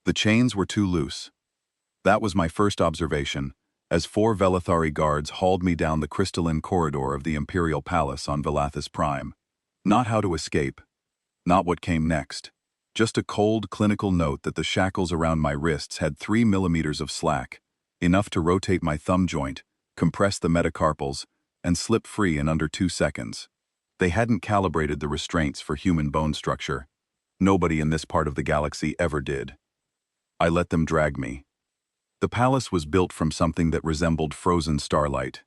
The chains were too loose. That was my first observation, as 4 Velithari guards hauled me down the crystalline corridor of the Imperial Palace on Velathis Prime. Not how to escape. Not what came next. Just a cold, clinical note that the shackles around my wrists had 3 millimeters of slack, enough to rotate my thumb joint, compress the metacarpals, and slip free in under 2 seconds. They hadn't calibrated the restraints for human bone structure. Nobody in this part of the galaxy ever did. I let them drag me. The palace was built from something that resembled frozen starlight.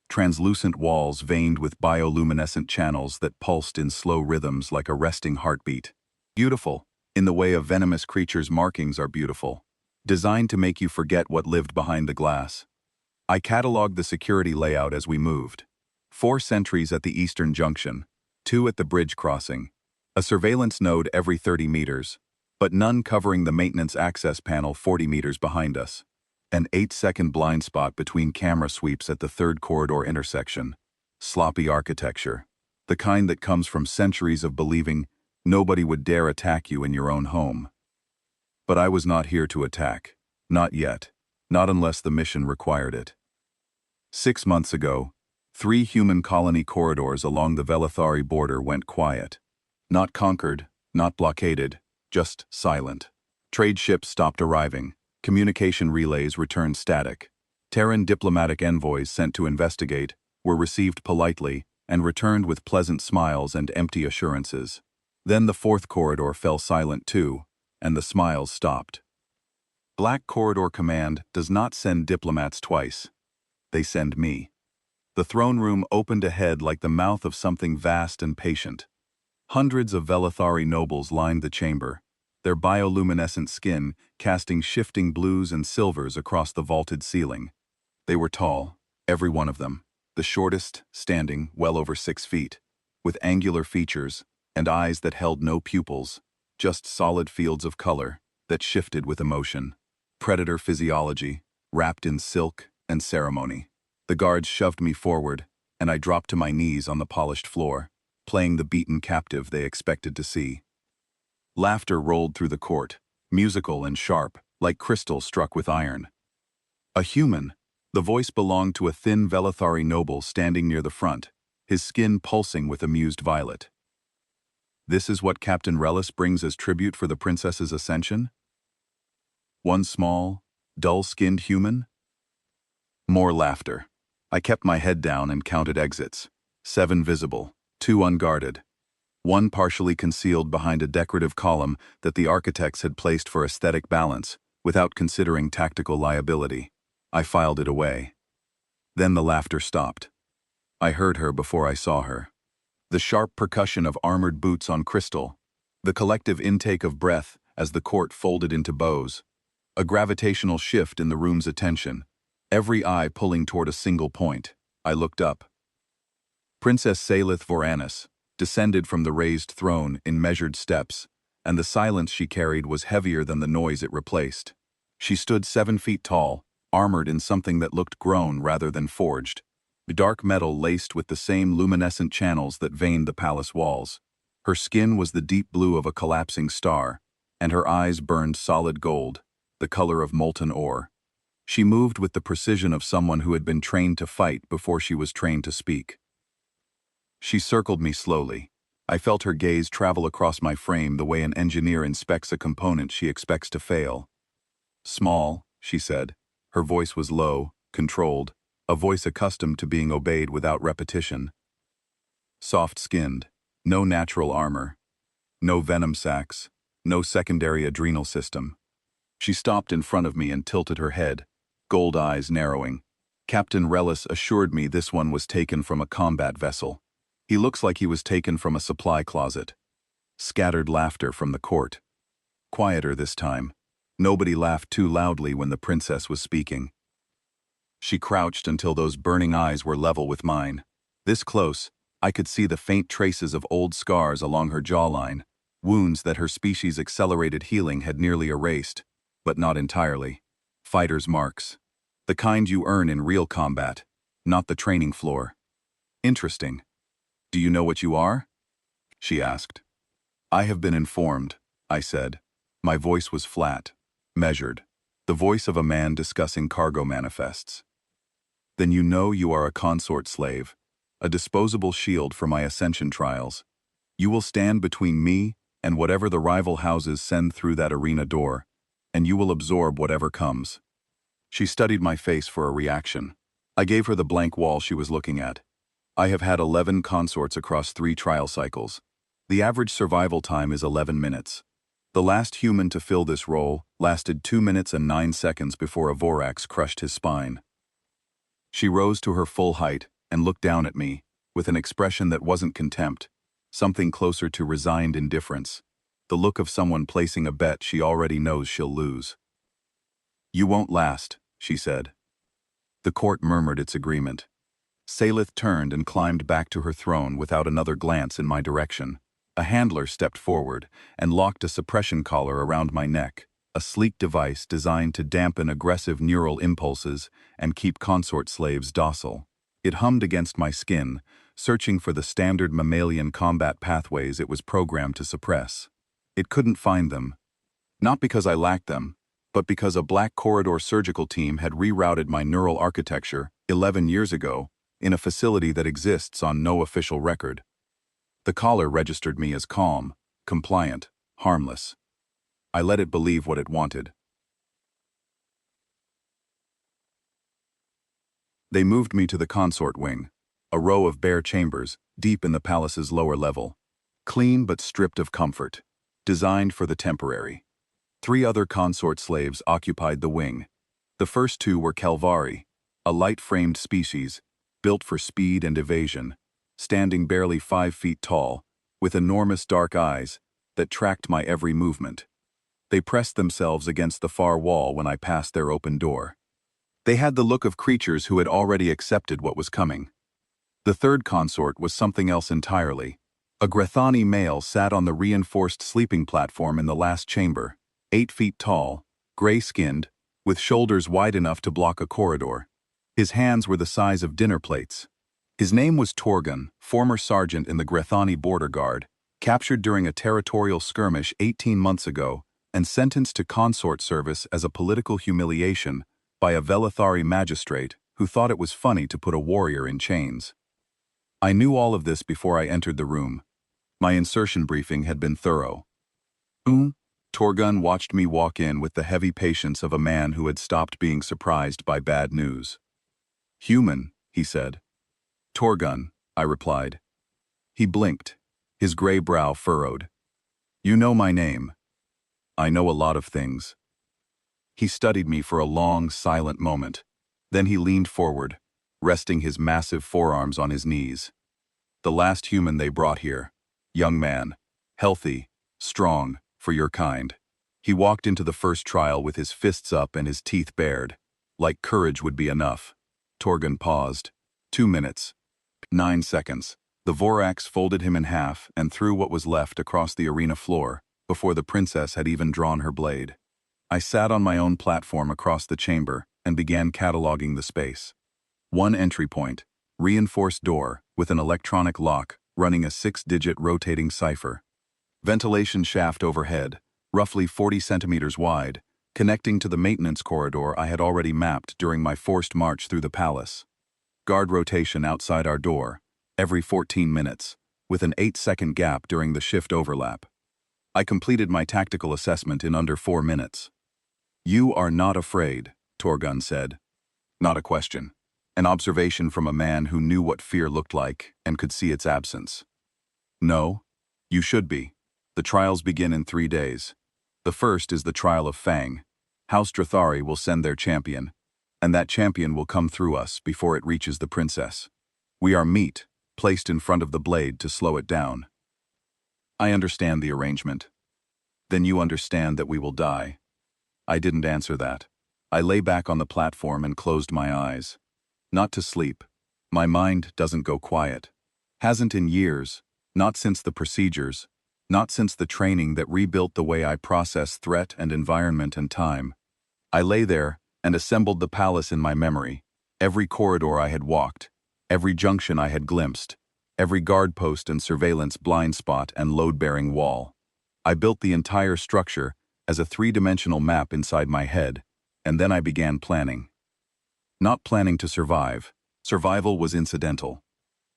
Translucent walls veined with bioluminescent channels that pulsed in slow rhythms like a resting heartbeat. Beautiful, in the way a venomous creature's markings are beautiful. Designed to make you forget what lived behind the glass. I cataloged the security layout as we moved. 4 sentries at the eastern junction, 2 at the bridge crossing, a surveillance node every 30 meters, but none covering the maintenance access panel 40 meters behind us. An 8-second blind spot between camera sweeps at the 3rd corridor intersection. Sloppy architecture. The kind that comes from centuries of believing nobody would dare attack you in your own home. But I was not here to attack. Not yet. Not unless the mission required it. 6 months ago, 3 human colony corridors along the Velithari border went quiet. Not conquered, not blockaded, just silent. Trade ships stopped arriving. Communication relays returned static. Terran diplomatic envoys sent to investigate were received politely and returned with pleasant smiles and empty assurances. Then the 4th corridor fell silent too, and the smiles stopped. Black Corridor Command does not send diplomats twice. They send me. The throne room opened ahead like the mouth of something vast and patient. Hundreds of Velithari nobles lined the chamber, their bioluminescent skin casting shifting blues and silvers across the vaulted ceiling. They were tall, every one of them, the shortest standing well over 6 feet, with angular features and eyes that held no pupils, just solid fields of color that shifted with emotion. Predator physiology, wrapped in silk and ceremony. The guards shoved me forward, and I dropped to my knees on the polished floor, playing the beaten captive they expected to see. Laughter rolled through the court, musical and sharp, like crystal struck with iron. A human. The voice belonged to a thin Velithari noble standing near the front, his skin pulsing with amused violet. This is what Captain Relis brings as tribute for the princess's ascension? One small, dull-skinned human? More laughter. I kept my head down and counted exits. 7 visible, 2 unguarded. 1 partially concealed behind a decorative column that the architects had placed for aesthetic balance, without considering tactical liability. I filed it away. Then the laughter stopped. I heard her before I saw her. The sharp percussion of armored boots on crystal. The collective intake of breath as the court folded into bows. A gravitational shift in the room's attention, every eye pulling toward a single point. I looked up. Princess Salith Voranis descended from the raised throne in measured steps, and the silence she carried was heavier than the noise it replaced. She stood 7 feet tall, armored in something that looked grown rather than forged. Dark metal laced with the same luminescent channels that veined the palace walls. Her skin was the deep blue of a collapsing star, and her eyes burned solid gold, the color of molten ore. She moved with the precision of someone who had been trained to fight before she was trained to speak. She circled me slowly. I felt her gaze travel across my frame the way an engineer inspects a component she expects to fail. "Small," she said. Her voice was low, controlled, a voice accustomed to being obeyed without repetition. Soft-skinned, no natural armor, no venom sacs, no secondary adrenal system. She stopped in front of me and tilted her head, gold eyes narrowing. Captain Relis assured me this one was taken from a combat vessel. He looks like he was taken from a supply closet. Scattered laughter from the court. Quieter this time. Nobody laughed too loudly when the princess was speaking. She crouched until those burning eyes were level with mine. This close, I could see the faint traces of old scars along her jawline, wounds that her species' accelerated healing had nearly erased, but not entirely. Fighter's marks. The kind you earn in real combat, not the training floor. Interesting. "Do you know what you are?" she asked. "I have been informed," I said. My voice was flat. Measured. The voice of a man discussing cargo manifests. Then you know you are a consort slave, a disposable shield for my ascension trials. You will stand between me and whatever the rival houses send through that arena door, and you will absorb whatever comes. She studied my face for a reaction. I gave her the blank wall she was looking at. I have had 11 consorts across 3 trial cycles. The average survival time is 11 minutes. The last human to fill this role lasted 2 minutes and 9 seconds before a Vorax crushed his spine. She rose to her full height and looked down at me, with an expression that wasn't contempt, something closer to resigned indifference, the look of someone placing a bet she already knows she'll lose. "You won't last," she said. The court murmured its agreement. Salith turned and climbed back to her throne without another glance in my direction. A handler stepped forward and locked a suppression collar around my neck, a sleek device designed to dampen aggressive neural impulses and keep consort slaves docile. It hummed against my skin, searching for the standard mammalian combat pathways it was programmed to suppress. It couldn't find them. Not because I lacked them, but because a Black Corridor surgical team had rerouted my neural architecture 11 years ago in a facility that exists on no official record. The collar registered me as calm, compliant, harmless. I let it believe what it wanted. They moved me to the consort wing, a row of bare chambers deep in the palace's lower level, clean but stripped of comfort, designed for the temporary. 3 other consort slaves occupied the wing. The first 2 were Calvari, a light-framed species, built for speed and evasion, standing barely 5 feet tall, with enormous dark eyes that tracked my every movement. They pressed themselves against the far wall when I passed their open door. They had the look of creatures who had already accepted what was coming. The third consort was something else entirely. A Grethani male sat on the reinforced sleeping platform in the last chamber, 8 feet tall, gray-skinned, with shoulders wide enough to block a corridor. His hands were the size of dinner plates. His name was Torgun, former sergeant in the Grethani border guard, captured during a territorial skirmish 18 months ago and sentenced to consort service as a political humiliation by a Velithari magistrate who thought it was funny to put a warrior in chains. I knew all of this before I entered the room. My insertion briefing had been thorough. Torgun watched me walk in with the heavy patience of a man who had stopped being surprised by bad news. "Human," he said. "Torgun," I replied. He blinked, his gray brow furrowed. "You know my name." "I know a lot of things." He studied me for a long, silent moment. Then he leaned forward, resting his massive forearms on his knees. "The last human they brought here. Young man. Healthy. Strong. For your kind." He walked into the first trial with his fists up and his teeth bared. Like courage would be enough. Torgun paused. 2 minutes. 9 seconds. The Vorax folded him in half and threw what was left across the arena floor before the princess had even drawn her blade. I sat on my own platform across the chamber and began cataloging the space. 1 entry point, reinforced door with an electronic lock running a 6-digit rotating cipher. Ventilation shaft overhead, roughly 40 centimeters wide, connecting to the maintenance corridor I had already mapped during my forced march through the palace. Guard rotation outside our door, every 14 minutes, with an 8-second gap during the shift overlap. I completed my tactical assessment in under 4 minutes. "You are not afraid," Torgun said. Not a question. An observation from a man who knew what fear looked like and could see its absence. "No, you should be. The trials begin in 3 days. The first is the trial of Fang. House Drathari will send their champion, and that champion will come through us before it reaches the princess. We are meat, placed in front of the blade to slow it down." "I understand the arrangement." "Then you understand that we will die." I didn't answer that. I lay back on the platform and closed my eyes. Not to sleep. My mind doesn't go quiet. Hasn't in years, not since the procedures, not since the training that rebuilt the way I process threat and environment and time. I lay there and assembled the palace in my memory, every corridor I had walked, every junction I had glimpsed, every guard post and surveillance blind spot and load-bearing wall. I built the entire structure as a three-dimensional map inside my head, and then I began planning. Not planning to survive. Survival was incidental.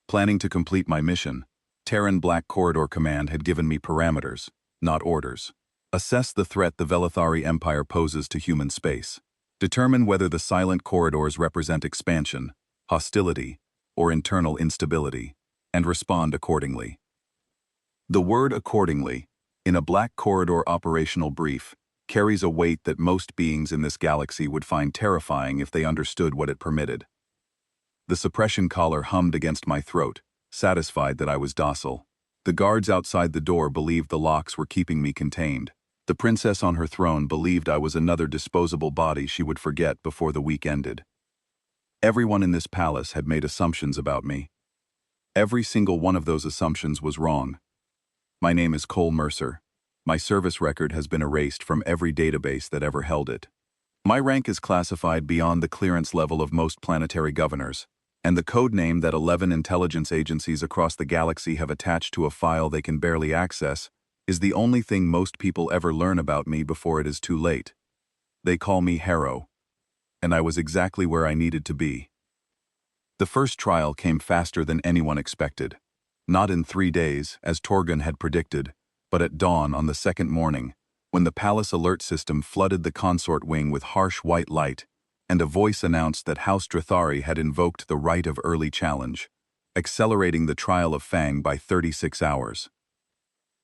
Planning to complete my mission. Terran Black Corridor Command had given me parameters, not orders. Assess the threat the Velithari Empire poses to human space. Determine whether the silent corridors represent expansion, hostility, or internal instability, and respond accordingly. The word accordingly, in a Black Corridor operational brief, carries a weight that most beings in this galaxy would find terrifying if they understood what it permitted. The suppression collar hummed against my throat, satisfied that I was docile. The guards outside the door believed the locks were keeping me contained. The princess on her throne believed I was another disposable body she would forget before the week ended. Everyone in this palace had made assumptions about me. Every single one of those assumptions was wrong. My name is Cole Mercer. My service record has been erased from every database that ever held it. My rank is classified beyond the clearance level of most planetary governors, and the code name that 11 intelligence agencies across the galaxy have attached to a file they can barely access is the only thing most people ever learn about me before it is too late. They call me Harrow, and I was exactly where I needed to be. The first trial came faster than anyone expected. Not in 3 days, as Torgun had predicted, but at dawn on the second morning, when the palace alert system flooded the consort wing with harsh white light, and a voice announced that House Drathari had invoked the right of early challenge, accelerating the trial of Fang by 36 hours.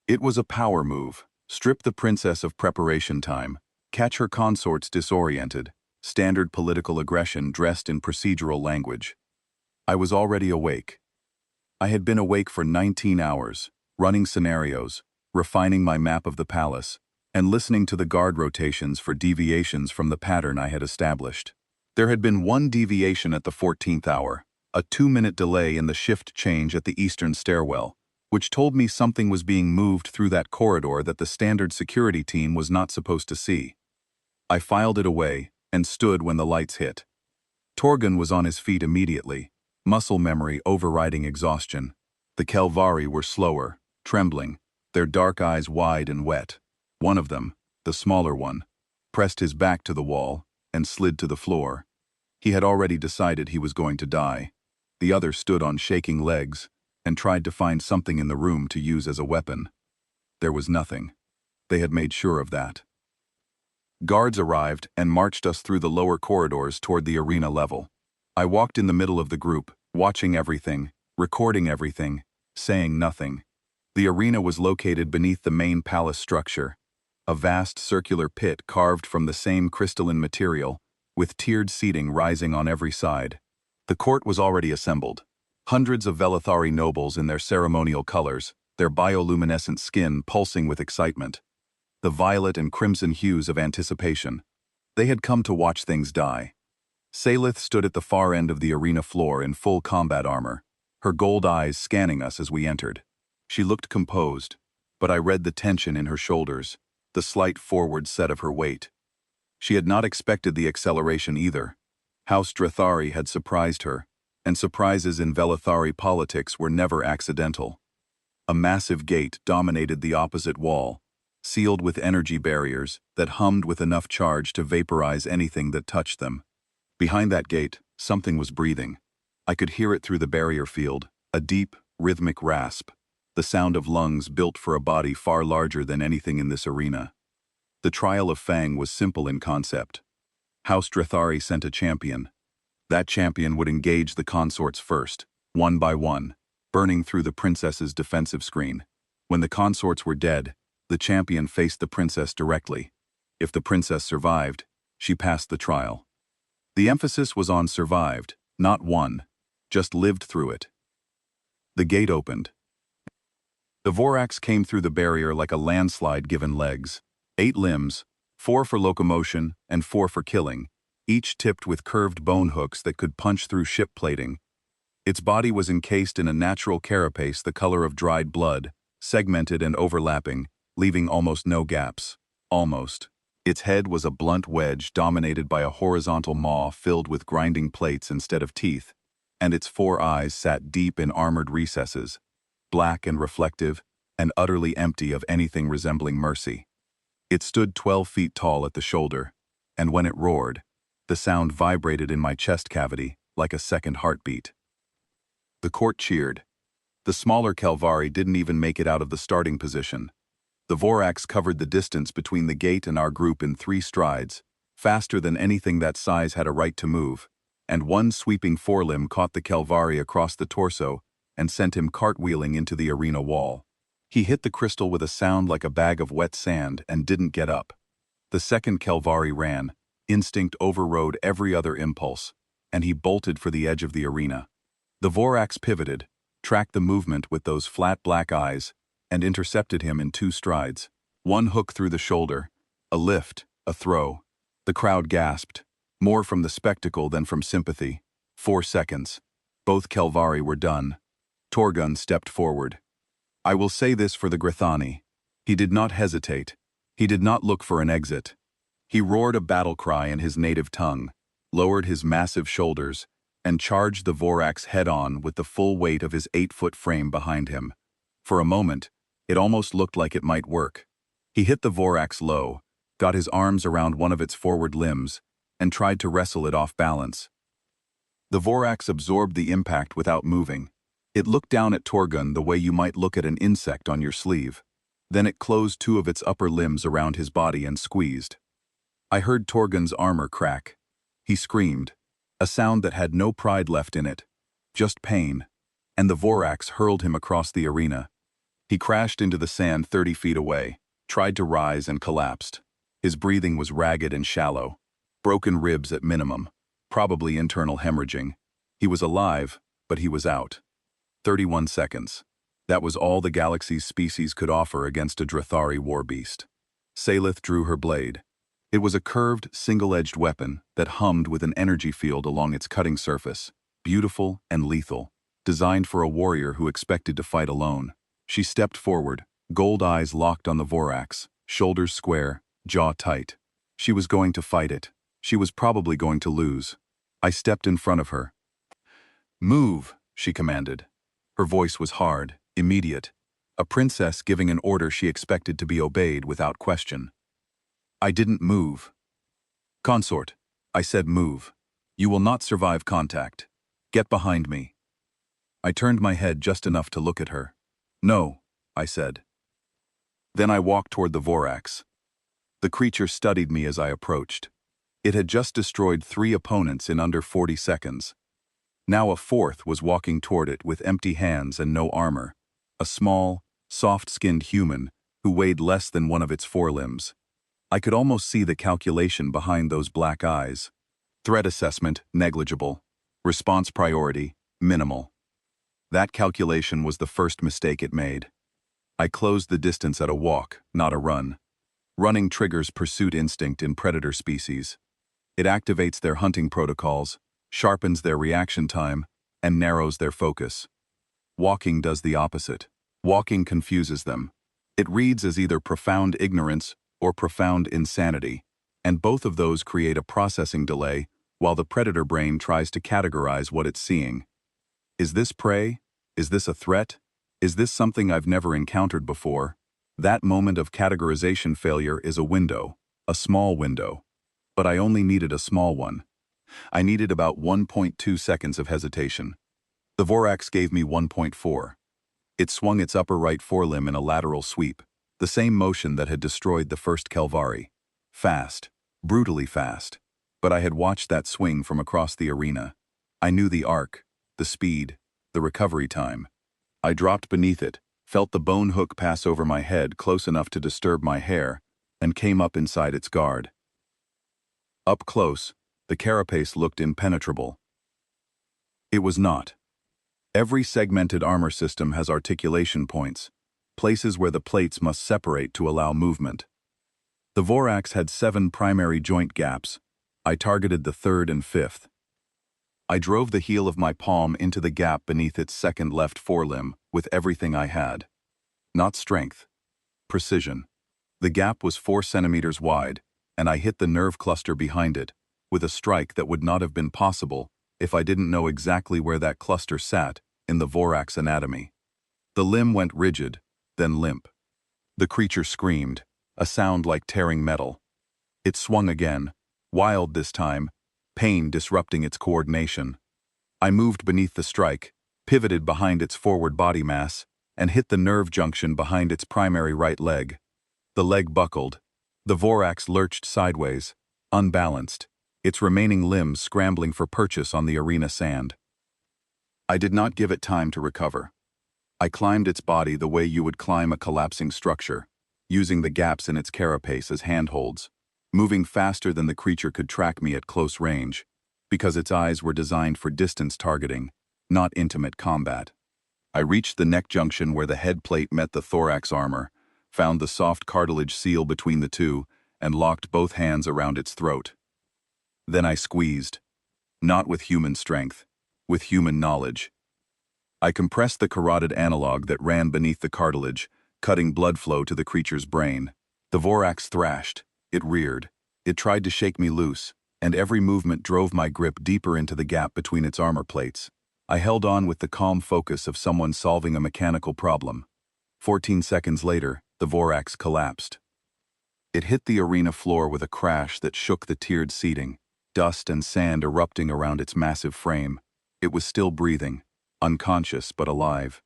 It was a power move. Strip the princess of preparation time, catch her consorts disoriented, standard political aggression dressed in procedural language. I was already awake. I had been awake for 19 hours, running scenarios, refining my map of the palace, and listening to the guard rotations for deviations from the pattern I had established. There had been one deviation at the 14th hour, a 2-minute delay in the shift change at the eastern stairwell, which told me something was being moved through that corridor that the standard security team was not supposed to see. I filed it away and stood when the lights hit. Torgun was on his feet immediately, muscle memory overriding exhaustion. The Kelvari were slower, trembling, their dark eyes wide and wet. One of them, the smaller one, pressed his back to the wall and slid to the floor. He had already decided he was going to die. The other stood on shaking legs and tried to find something in the room to use as a weapon. There was nothing. They had made sure of that. Guards arrived and marched us through the lower corridors toward the arena level. I walked in the middle of the group, watching everything, recording everything, saying nothing. The arena was located beneath the main palace structure, a vast circular pit carved from the same crystalline material, with tiered seating rising on every side. The court was already assembled. Hundreds of Velithari nobles in their ceremonial colors, their bioluminescent skin pulsing with excitement. The violet and crimson hues of anticipation. They had come to watch things die. Salith stood at the far end of the arena floor in full combat armor, her gold eyes scanning us as we entered. She looked composed, but I read the tension in her shoulders, the slight forward set of her weight. She had not expected the acceleration either. House Drathari had surprised her, and surprises in Velithari politics were never accidental. A massive gate dominated the opposite wall, sealed with energy barriers that hummed with enough charge to vaporize anything that touched them. Behind that gate, something was breathing. I could hear it through the barrier field, a deep, rhythmic rasp, the sound of lungs built for a body far larger than anything in this arena. The trial of Fang was simple in concept. House Drathari sent a champion. That champion would engage the consorts first, one by one, burning through the princess's defensive screen. When the consorts were dead, the champion faced the princess directly. If the princess survived, she passed the trial. The emphasis was on survived, not won, just lived through it. The gate opened. The Vorax came through the barrier like a landslide given legs. 8 limbs, 4 for locomotion and 4 for killing, each tipped with curved bone hooks that could punch through ship plating. Its body was encased in a natural carapace the color of dried blood, segmented and overlapping, leaving almost no gaps. Almost. Its head was a blunt wedge dominated by a horizontal maw filled with grinding plates instead of teeth, and its 4 eyes sat deep in armored recesses, black and reflective, and utterly empty of anything resembling mercy. It stood 12 feet tall at the shoulder, and when it roared, the sound vibrated in my chest cavity like a second heartbeat. The court cheered. The smaller Calvari didn't even make it out of the starting position. The Vorax covered the distance between the gate and our group in 3 strides, faster than anything that size had a right to move, and one sweeping forelimb caught the Calvari across the torso and sent him cartwheeling into the arena wall. He hit the crystal with a sound like a bag of wet sand and didn't get up. The second Calvari ran. Instinct overrode every other impulse, and he bolted for the edge of the arena. The Vorax pivoted, tracked the movement with those flat black eyes, and intercepted him in 2 strides. One hook through the shoulder, a lift, a throw. The crowd gasped, more from the spectacle than from sympathy. 4 seconds. Both Calvari were done. Torgun stepped forward. I will say this for the Grithani. He did not hesitate. He did not look for an exit. He roared a battle cry in his native tongue, lowered his massive shoulders, and charged the Vorax head-on with the full weight of his 8-foot frame behind him. For a moment, it almost looked like it might work. He hit the Vorax low, got his arms around one of its forward limbs, and tried to wrestle it off balance. The Vorax absorbed the impact without moving. It looked down at Torgun the way you might look at an insect on your sleeve. Then it closed 2 of its upper limbs around his body and squeezed. I heard Torgun's armor crack. He screamed, a sound that had no pride left in it, just pain, and the Vorax hurled him across the arena. He crashed into the sand 30 feet away, tried to rise and collapsed. His breathing was ragged and shallow, broken ribs at minimum, probably internal hemorrhaging. He was alive, but he was out. 31 seconds. That was all the galaxy's species could offer against a Drathari war beast. Salith drew her blade. It was a curved, single-edged weapon that hummed with an energy field along its cutting surface, beautiful and lethal, designed for a warrior who expected to fight alone. She stepped forward, gold eyes locked on the Vorax, shoulders square, jaw tight. She was going to fight it. She was probably going to lose. I stepped in front of her. "Move," she commanded. Her voice was hard, immediate, a princess giving an order she expected to be obeyed without question. I didn't move. "Consort," I said, "move. You will not survive contact. Get behind me." I turned my head just enough to look at her. "No," I said. Then I walked toward the Vorax. The creature studied me as I approached. It had just destroyed 3 opponents in under 40 seconds. Now a 4th was walking toward it with empty hands and no armor, a small, soft-skinned human who weighed less than one of its forelimbs. I could almost see the calculation behind those black eyes. Threat assessment, negligible. Response priority, minimal. That calculation was the first mistake it made. I closed the distance at a walk, not a run. Running triggers pursuit instinct in predator species. It activates their hunting protocols, sharpens their reaction time, and narrows their focus. Walking does the opposite. Walking confuses them. It reads as either profound ignorance or profound insanity, and both of those create a processing delay while the predator brain tries to categorize what it's seeing. Is this prey? Is this a threat? Is this something I've never encountered before? That moment of categorization failure is a window, a small window. But I only needed a small one. I needed about 1.2 seconds of hesitation. The Vorax gave me 1.4. It swung its upper right forelimb in a lateral sweep, the same motion that had destroyed the first Calvari. Fast, brutally fast. But I had watched that swing from across the arena. I knew the arc, the speed, the recovery time. I dropped beneath it, felt the bone hook pass over my head close enough to disturb my hair, and came up inside its guard. Up close, the carapace looked impenetrable. It was not. Every segmented armor system has articulation points, places where the plates must separate to allow movement. The Vorax had 7 primary joint gaps. I targeted the 3rd and 5th. I drove the heel of my palm into the gap beneath its second left forelimb with everything I had. Not strength. Precision. The gap was 4 centimeters wide, and I hit the nerve cluster behind it, with a strike that would not have been possible if I didn't know exactly where that cluster sat in the Vorax anatomy. The limb went rigid, then limp. The creature screamed. a sound like tearing metal. It swung again, wild this time, pain disrupting its coordination. I moved beneath the strike, pivoted behind its forward body mass, and hit the nerve junction behind its primary right leg. The leg buckled. The Vorax lurched sideways, unbalanced, its remaining limbs scrambling for purchase on the arena sand. I did not give it time to recover. I climbed its body the way you would climb a collapsing structure, using the gaps in its carapace as handholds, moving faster than the creature could track me at close range, because its eyes were designed for distance targeting, not intimate combat. I reached the neck junction where the head plate met the thorax armor, found the soft cartilage seal between the two, and locked both hands around its throat. Then I squeezed, not with human strength, with human knowledge. I compressed the carotid analog that ran beneath the cartilage, cutting blood flow to the creature's brain. The Vorax thrashed, it reared, it tried to shake me loose, and every movement drove my grip deeper into the gap between its armor plates. I held on with the calm focus of someone solving a mechanical problem. 14 seconds later, the Vorax collapsed. It hit the arena floor with a crash that shook the tiered seating, dust and sand erupting around its massive frame. It was still breathing, unconscious but alive.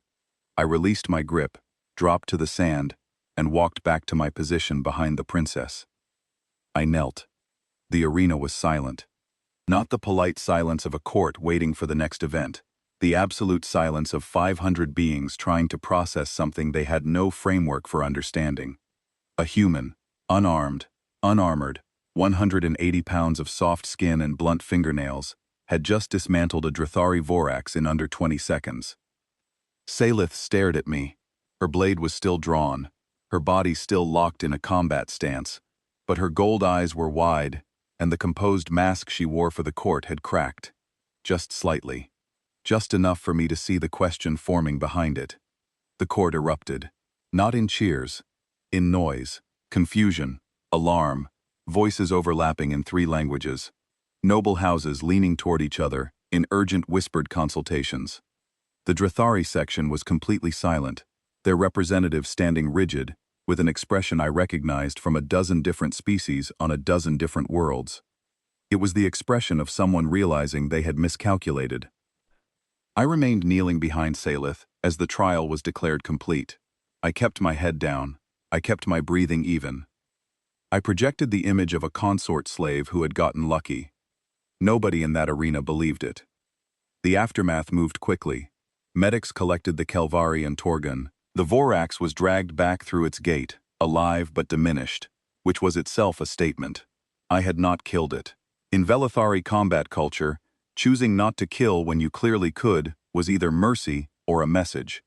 I released my grip, dropped to the sand, and walked back to my position behind the princess. I knelt. The arena was silent. Not the polite silence of a court waiting for the next event. The absolute silence of 500 beings trying to process something they had no framework for understanding. A human, unarmed, unarmored, 180 pounds of soft skin and blunt fingernails, had just dismantled a Drathari Vorax in under 20 seconds. Salith stared at me. Her blade was still drawn, her body still locked in a combat stance, but her gold eyes were wide, and the composed mask she wore for the court had cracked. Just slightly. Just enough for me to see the question forming behind it. The court erupted. Not in cheers. In noise, confusion, alarm, voices overlapping in 3 languages. Noble houses leaning toward each other, in urgent whispered consultations. The Drathari section was completely silent, their representatives standing rigid, with an expression I recognized from a dozen different species on a dozen different worlds. It was the expression of someone realizing they had miscalculated. I remained kneeling behind Salith as the trial was declared complete. I kept my head down. I kept my breathing even. I projected the image of a consort slave who had gotten lucky. Nobody in that arena believed it. The aftermath moved quickly. Medics collected the Kelvari and Torgun. The Vorax was dragged back through its gate, alive but diminished, which was itself a statement. I had not killed it. In Velithari combat culture, choosing not to kill when you clearly could was either mercy or a message.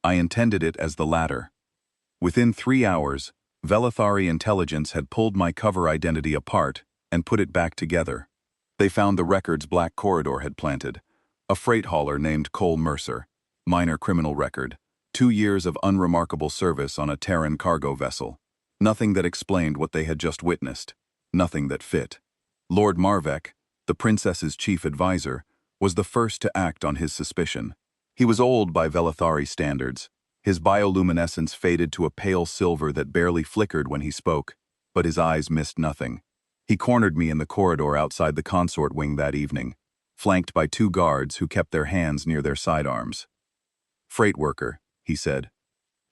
I intended it as the latter. Within 3 hours, Velithari intelligence had pulled my cover identity apart and put it back together. They found the records Black Corridor had planted. A freight hauler named Cole Mercer, minor criminal record, 2 years of unremarkable service on a Terran cargo vessel. Nothing that explained what they had just witnessed. Nothing that fit. Lord Marvek, the princess's chief advisor, was the first to act on his suspicion. He was old by Velithari standards. His bioluminescence faded to a pale silver that barely flickered when he spoke, but his eyes missed nothing. He cornered me in the corridor outside the consort wing that evening, flanked by 2 guards who kept their hands near their sidearms. "Freight worker," he said.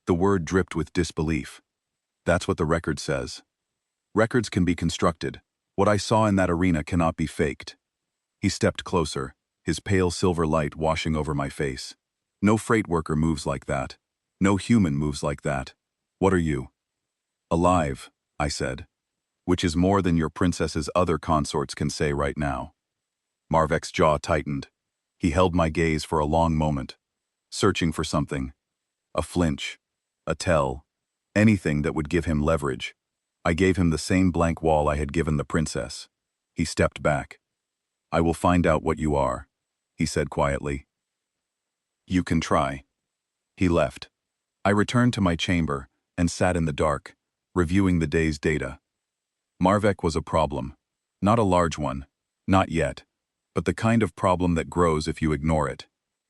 The word dripped with disbelief. "That's what the record says. Records can be constructed. What I saw in that arena cannot be faked." He stepped closer, his pale silver light washing over my face. "No freight worker moves like that. No human moves like that. What are you?" "Alive," I said, "which is more than your princess's other consorts can say right now." Marvek's jaw tightened. He held my gaze for a long moment, searching for something. A flinch, a tell, anything that would give him leverage. I gave him the same blank wall I had given the princess. He stepped back. "I will find out what you are," he said quietly. "You can try." He left. I returned to my chamber and sat in the dark, reviewing the day's data. Marvek was a problem. Not a large one. Not yet. But the kind of problem that grows if you ignore it.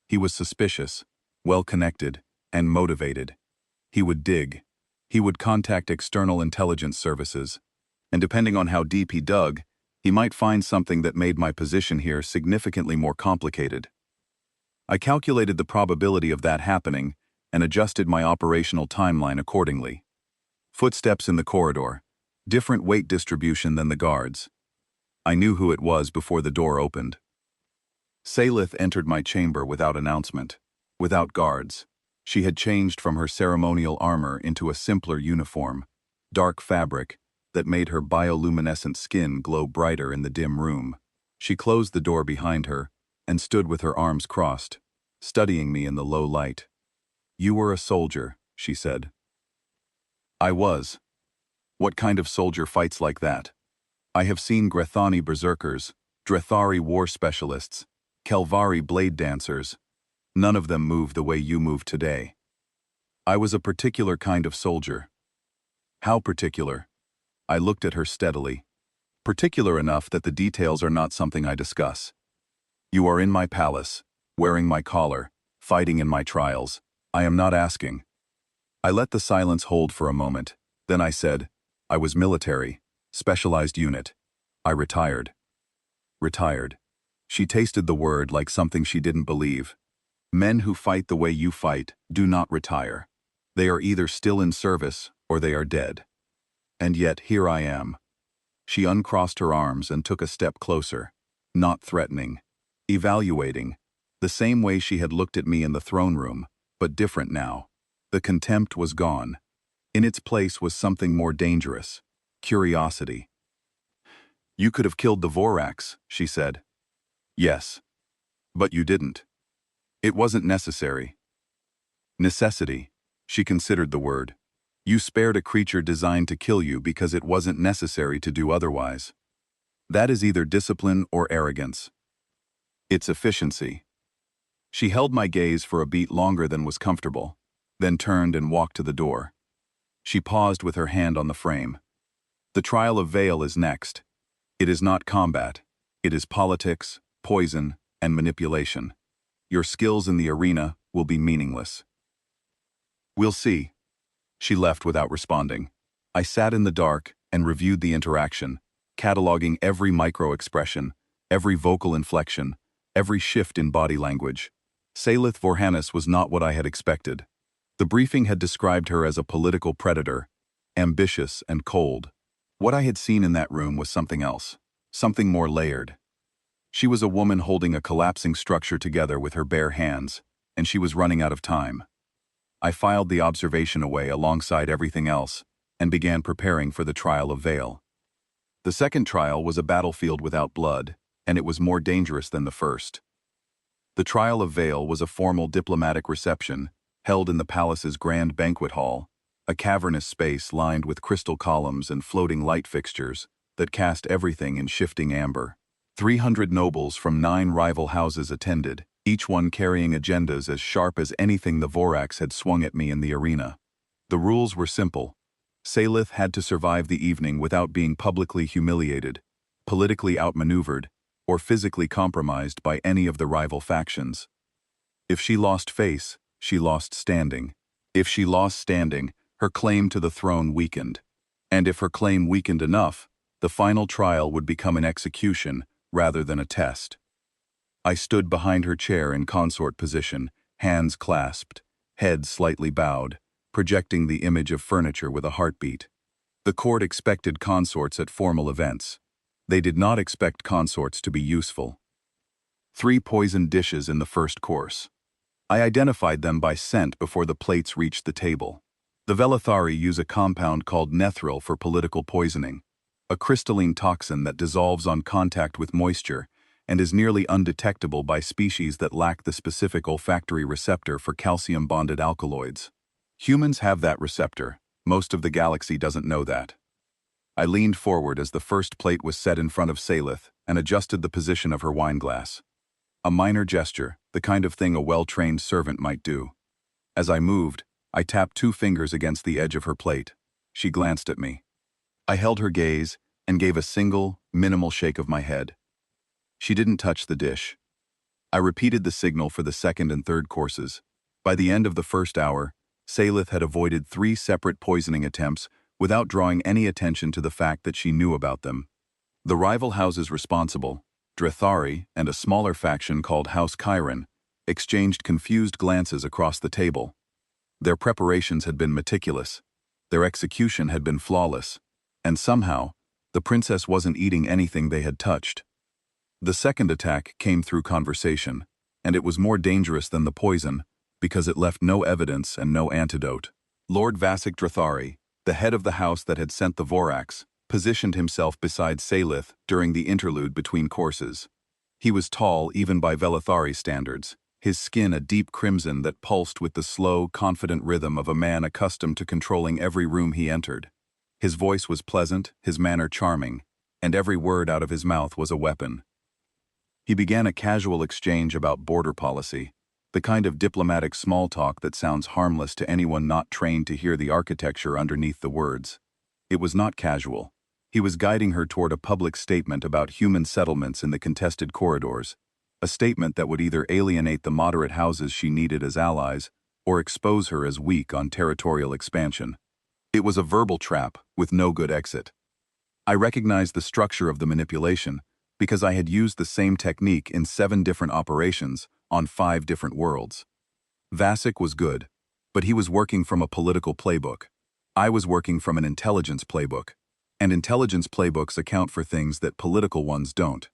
He was suspicious, well-connected, and motivated. He would dig. He would contact external intelligence services, and depending on how deep he dug, he might find something that made my position here significantly more complicated. I calculated the probability of that happening and adjusted my operational timeline accordingly. Footsteps in the corridor, different weight distribution than the guards. I knew who it was before the door opened. Salith entered my chamber without announcement, without guards. She had changed from her ceremonial armor into a simpler uniform, dark fabric, that made her bioluminescent skin glow brighter in the dim room. She closed the door behind her and stood with her arms crossed, studying me in the low light. "You were a soldier," she said. I was. What kind of soldier fights like that? I have seen Grethani berserkers, Drethari war specialists, Kelvari blade dancers. None of them move the way you move today. I was a particular kind of soldier. How particular? I looked at her steadily. Particular enough that the details are not something I discuss. You are in my palace, wearing my collar, fighting in my trials. I am not asking. I let the silence hold for a moment. Then I said, I was military, specialized unit. I retired. Retired. She tasted the word like something she didn't believe. Men who fight the way you fight do not retire. They are either still in service or they are dead. And yet here I am. She uncrossed her arms and took a step closer, not threatening, evaluating, the same way she had looked at me in the throne room, but different now. The contempt was gone. In its place was something more dangerous, curiosity. You could have killed the Vorax, she said. Yes. But you didn't. It wasn't necessary. Necessity. She considered the word. You spared a creature designed to kill you because it wasn't necessary to do otherwise. That is either discipline or arrogance. It's efficiency. She held my gaze for a beat longer than was comfortable, then turned and walked to the door. She paused with her hand on the frame. The trial of Vale is next. It is not combat. It is politics, poison, and manipulation. Your skills in the arena will be meaningless. We'll see. She left without responding. I sat in the dark and reviewed the interaction, cataloging every micro-expression, every vocal inflection, every shift in body language. Salith Vorhanis was not what I had expected. The briefing had described her as a political predator, ambitious and cold. What I had seen in that room was something else, something more layered. She was a woman holding a collapsing structure together with her bare hands, and she was running out of time. I filed the observation away alongside everything else and began preparing for the trial of Vale. The second trial was a battlefield without blood, and it was more dangerous than the first. The trial of Vale was a formal diplomatic reception held in the palace's grand banquet hall, a cavernous space lined with crystal columns and floating light fixtures that cast everything in shifting amber. 300 nobles from 9 rival houses attended, each one carrying agendas as sharp as anything the Vorax had swung at me in the arena. The rules were simple. Salith had to survive the evening without being publicly humiliated, politically outmaneuvered, or physically compromised by any of the rival factions. If she lost face, she lost standing. If she lost standing, her claim to the throne weakened. And if her claim weakened enough, the final trial would become an execution rather than a test. I stood behind her chair in consort position, hands clasped, head slightly bowed, projecting the image of furniture with a heartbeat. The court expected consorts at formal events. They did not expect consorts to be useful. 3 poisoned dishes in the first course. I identified them by scent before the plates reached the table. The Velethari use a compound called nethril for political poisoning, a crystalline toxin that dissolves on contact with moisture and is nearly undetectable by species that lack the specific olfactory receptor for calcium-bonded alkaloids. Humans have that receptor. Most of the galaxy doesn't know that. I leaned forward as the first plate was set in front of Salith and adjusted the position of her wineglass. A minor gesture, the kind of thing a well-trained servant might do. As I moved, I tapped 2 fingers against the edge of her plate. She glanced at me. I held her gaze and gave a single, minimal shake of my head. She didn't touch the dish. I repeated the signal for the second and third courses. By the end of the first hour, Salith had avoided 3 separate poisoning attempts without drawing any attention to the fact that she knew about them. The rival houses responsible, Drethari and a smaller faction called House Chiron, exchanged confused glances across the table. Their preparations had been meticulous, their execution had been flawless, and somehow, the princess wasn't eating anything they had touched. The second attack came through conversation, and it was more dangerous than the poison, because it left no evidence and no antidote. Lord Vasek Drethari, the head of the house that had sent the Vorax, positioned himself beside Salith during the interlude between courses. He was tall even by Velethari standards, his skin a deep crimson that pulsed with the slow, confident rhythm of a man accustomed to controlling every room he entered. His voice was pleasant, his manner charming, and every word out of his mouth was a weapon. He began a casual exchange about border policy, the kind of diplomatic small talk that sounds harmless to anyone not trained to hear the architecture underneath the words. It was not casual. He was guiding her toward a public statement about human settlements in the contested corridors, a statement that would either alienate the moderate houses she needed as allies or expose her as weak on territorial expansion. It was a verbal trap with no good exit. I recognized the structure of the manipulation because I had used the same technique in 7 different operations on 5 different worlds. Vasek was good, but he was working from a political playbook. I was working from an intelligence playbook, and intelligence playbooks account for things that political ones don't.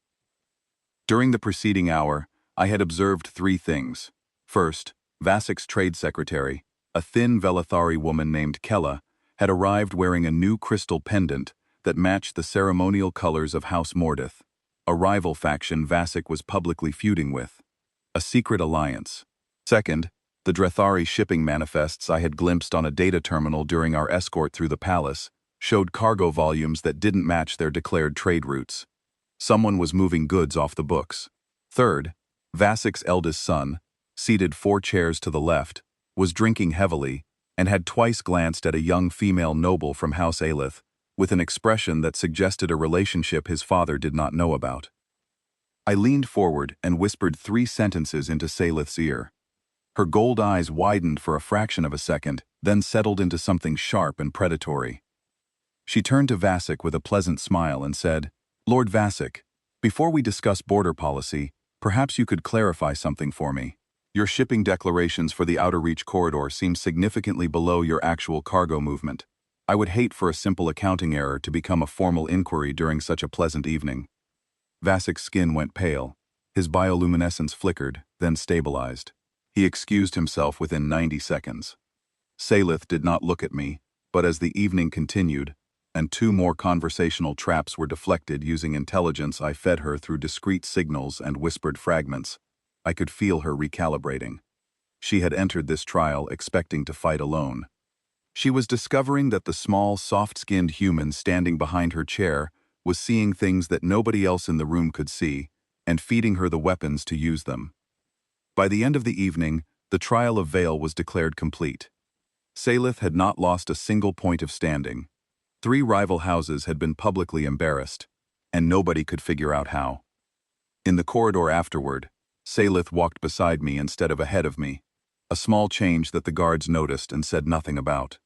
During the preceding hour, I had observed 3 things. First, Vasek's trade secretary, a thin Velethari woman named Kella, had arrived wearing a new crystal pendant that matched the ceremonial colors of House Mordeth, a rival faction Vasek was publicly feuding with. A secret alliance. Second, the Drethari shipping manifests I had glimpsed on a data terminal during our escort through the palace showed cargo volumes that didn't match their declared trade routes. Someone was moving goods off the books. Third, Vasek's eldest son, seated 4 chairs to the left, was drinking heavily and had twice glanced at a young female noble from House Aelith with an expression that suggested a relationship his father did not know about. I leaned forward and whispered 3 sentences into Salith's ear. Her gold eyes widened for a fraction of a second, then settled into something sharp and predatory. She turned to Vasek with a pleasant smile and said, "Lord Vasek, before we discuss border policy, perhaps you could clarify something for me. Your shipping declarations for the Outer Reach corridor seem significantly below your actual cargo movement. I would hate for a simple accounting error to become a formal inquiry during such a pleasant evening." Vasek's skin went pale. His bioluminescence flickered, then stabilized. He excused himself within 90 seconds. Salith did not look at me, but as the evening continued, and 2 more conversational traps were deflected using intelligence I fed her through discrete signals and whispered fragments, I could feel her recalibrating. She had entered this trial expecting to fight alone. She was discovering that the small, soft-skinned human standing behind her chair was seeing things that nobody else in the room could see, and feeding her the weapons to use them. By the end of the evening, the trial of Vale was declared complete. Salith had not lost a single point of standing. 3 rival houses had been publicly embarrassed, and nobody could figure out how. In the corridor afterward, Salith walked beside me instead of ahead of me, a small change that the guards noticed and said nothing about.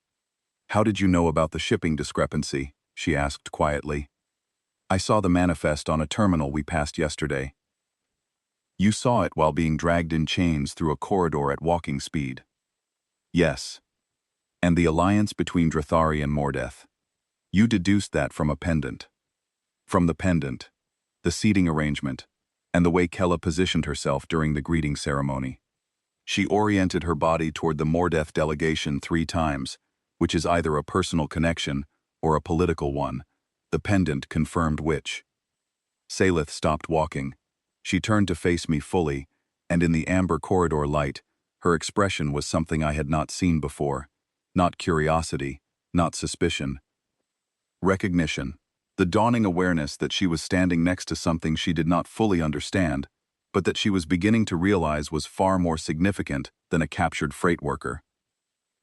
"How did you know about the shipping discrepancy?" she asked quietly. "I saw the manifest on a terminal we passed yesterday." "You saw it while being dragged in chains through a corridor at walking speed." "Yes. And the alliance between Drethari and Mordeth. You deduced that from a pendant." "From the pendant, the seating arrangement, and the way Kella positioned herself during the greeting ceremony. She oriented her body toward the Mordeth delegation 3 times, which is either a personal connection or a political one. The pendant confirmed which." Salith stopped walking. She turned to face me fully, and in the amber corridor light, her expression was something I had not seen before. Not curiosity, not suspicion. Recognition. The dawning awareness that she was standing next to something she did not fully understand, but that she was beginning to realize was far more significant than a captured freight worker.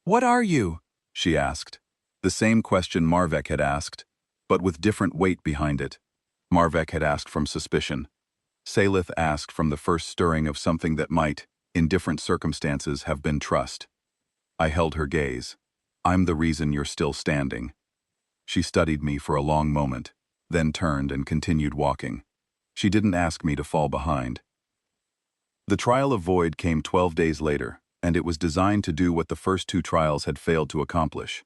"What are you?" she asked. The same question Marvek had asked, but with different weight behind it. Marvek had asked from suspicion. Salith asked from the first stirring of something that might, in different circumstances, have been trust. I held her gaze. I'm the reason you're still standing. She studied me for a long moment, then turned and continued walking. She didn't ask me to fall behind. The trial of Void came 12 days later, and it was designed to do what the first two trials had failed to accomplish.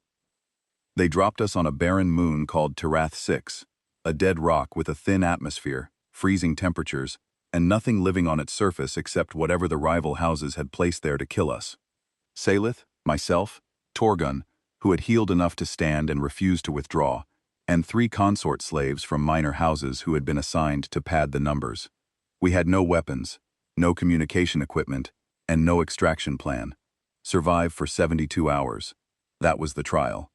They dropped us on a barren moon called Terath 6, a dead rock with a thin atmosphere, freezing temperatures, and nothing living on its surface except whatever the rival houses had placed there to kill us. Salith, myself, Torgun, who had healed enough to stand and refused to withdraw, and 3 consort slaves from minor houses who had been assigned to pad the numbers. We had no weapons, no communication equipment, and no extraction plan. Survive for 72 hours. That was the trial.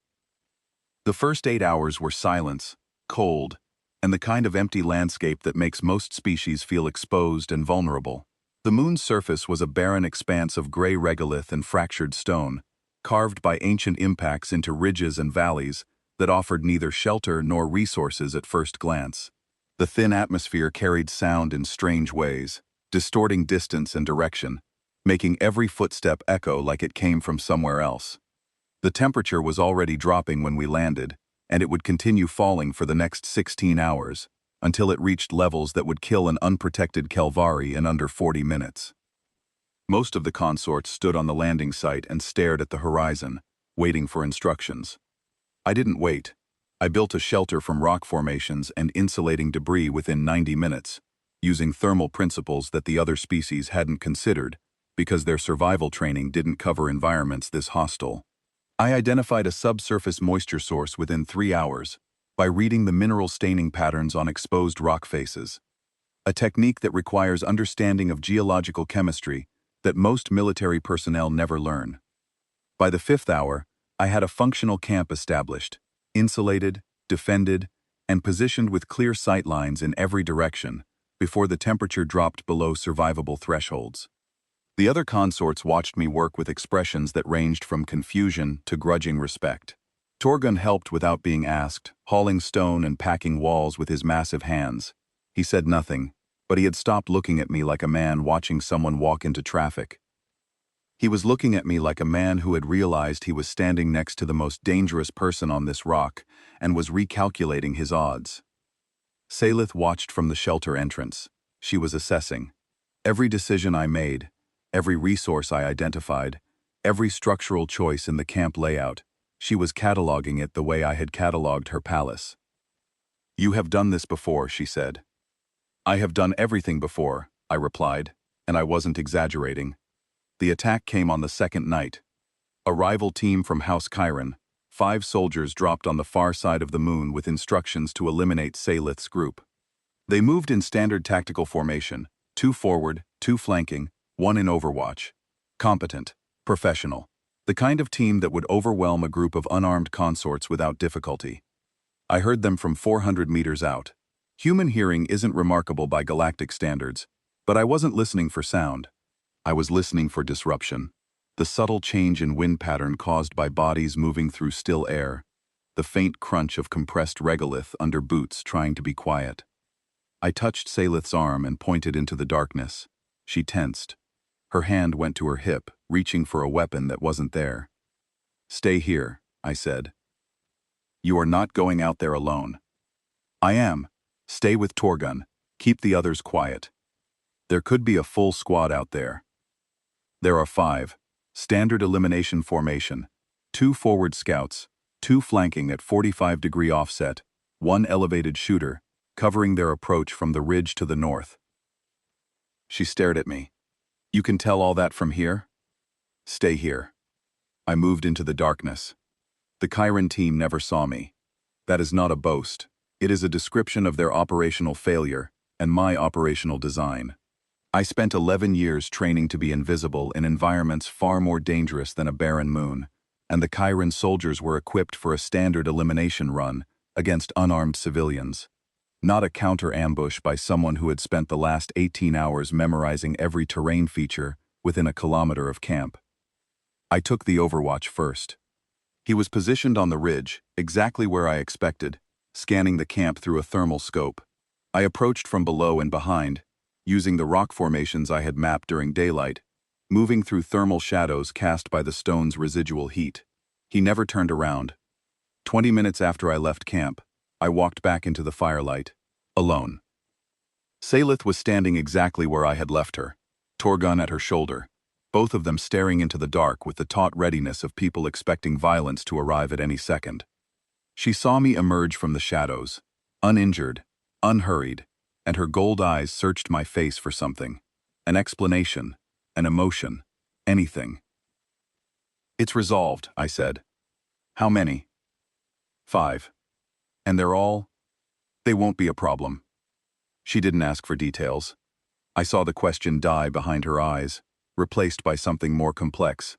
The first 8 hours were silence, cold, and the kind of empty landscape that makes most species feel exposed and vulnerable. The moon's surface was a barren expanse of gray regolith and fractured stone, carved by ancient impacts into ridges and valleys that offered neither shelter nor resources at first glance. The thin atmosphere carried sound in strange ways, distorting distance and direction, making every footstep echo like it came from somewhere else. The temperature was already dropping when we landed, and it would continue falling for the next 16 hours, until it reached levels that would kill an unprotected Kelvari in under 40 minutes. Most of the consorts stood on the landing site and stared at the horizon, waiting for instructions. I didn't wait. I built a shelter from rock formations and insulating debris within 90 minutes, using thermal principles that the other species hadn't considered, because their survival training didn't cover environments this hostile. I identified a subsurface moisture source within 3 hours by reading the mineral staining patterns on exposed rock faces, a technique that requires understanding of geological chemistry that most military personnel never learn. By the 5th hour, I had a functional camp established, insulated, defended, and positioned with clear sight lines in every direction before the temperature dropped below survivable thresholds. The other consorts watched me work with expressions that ranged from confusion to grudging respect. Torgun helped without being asked, hauling stone and packing walls with his massive hands. He said nothing, but he had stopped looking at me like a man watching someone walk into traffic. He was looking at me like a man who had realized he was standing next to the most dangerous person on this rock and was recalculating his odds. Salith watched from the shelter entrance. She was assessing. Every decision I made, every resource I identified, every structural choice in the camp layout, she was cataloging it the way I had cataloged her palace. "You have done this before," she said. "I have done everything before," I replied, and I wasn't exaggerating. The attack came on the second night. A rival team from House Chiron, 5 soldiers dropped on the far side of the moon with instructions to eliminate Salith's group. They moved in standard tactical formation, 2 forward, 2 flanking, 1 in overwatch. Competent, professional. The kind of team that would overwhelm a group of unarmed consorts without difficulty. I heard them from 400 meters out. Human hearing isn't remarkable by galactic standards, but I wasn't listening for sound. I was listening for disruption. The subtle change in wind pattern caused by bodies moving through still air. The faint crunch of compressed regolith under boots trying to be quiet. I touched Salith's arm and pointed into the darkness. She tensed. Her hand went to her hip, reaching for a weapon that wasn't there. "Stay here," I said. "You are not going out there alone." "I am. Stay with Torgun. Keep the others quiet. There could be a full squad out there." "There are 5. Standard elimination formation. 2 forward scouts, 2 flanking at 45-degree offset, 1 elevated shooter, covering their approach from the ridge to the north." She stared at me. "You can tell all that from here?" "Stay here." I moved into the darkness. The Chiron team never saw me. That is not a boast. It is a description of their operational failure and my operational design. I spent 11 years training to be invisible in environments far more dangerous than a barren moon, and the Chiron soldiers were equipped for a standard elimination run against unarmed civilians. Not a counter-ambush by someone who had spent the last 18 hours memorizing every terrain feature within a kilometer of camp. I took the overwatch first. He was positioned on the ridge, exactly where I expected, scanning the camp through a thermal scope. I approached from below and behind, using the rock formations I had mapped during daylight, moving through thermal shadows cast by the stone's residual heat. He never turned around. 20 minutes after I left camp, I walked back into the firelight, alone. Salith was standing exactly where I had left her, Torgun at her shoulder, both of them staring into the dark with the taut readiness of people expecting violence to arrive at any second. She saw me emerge from the shadows, uninjured, unhurried, and her gold eyes searched my face for something. An explanation, an emotion, anything. "It's resolved," I said. "How many?" "5. And they're all? They won't be a problem." She didn't ask for details. I saw the question die behind her eyes, replaced by something more complex.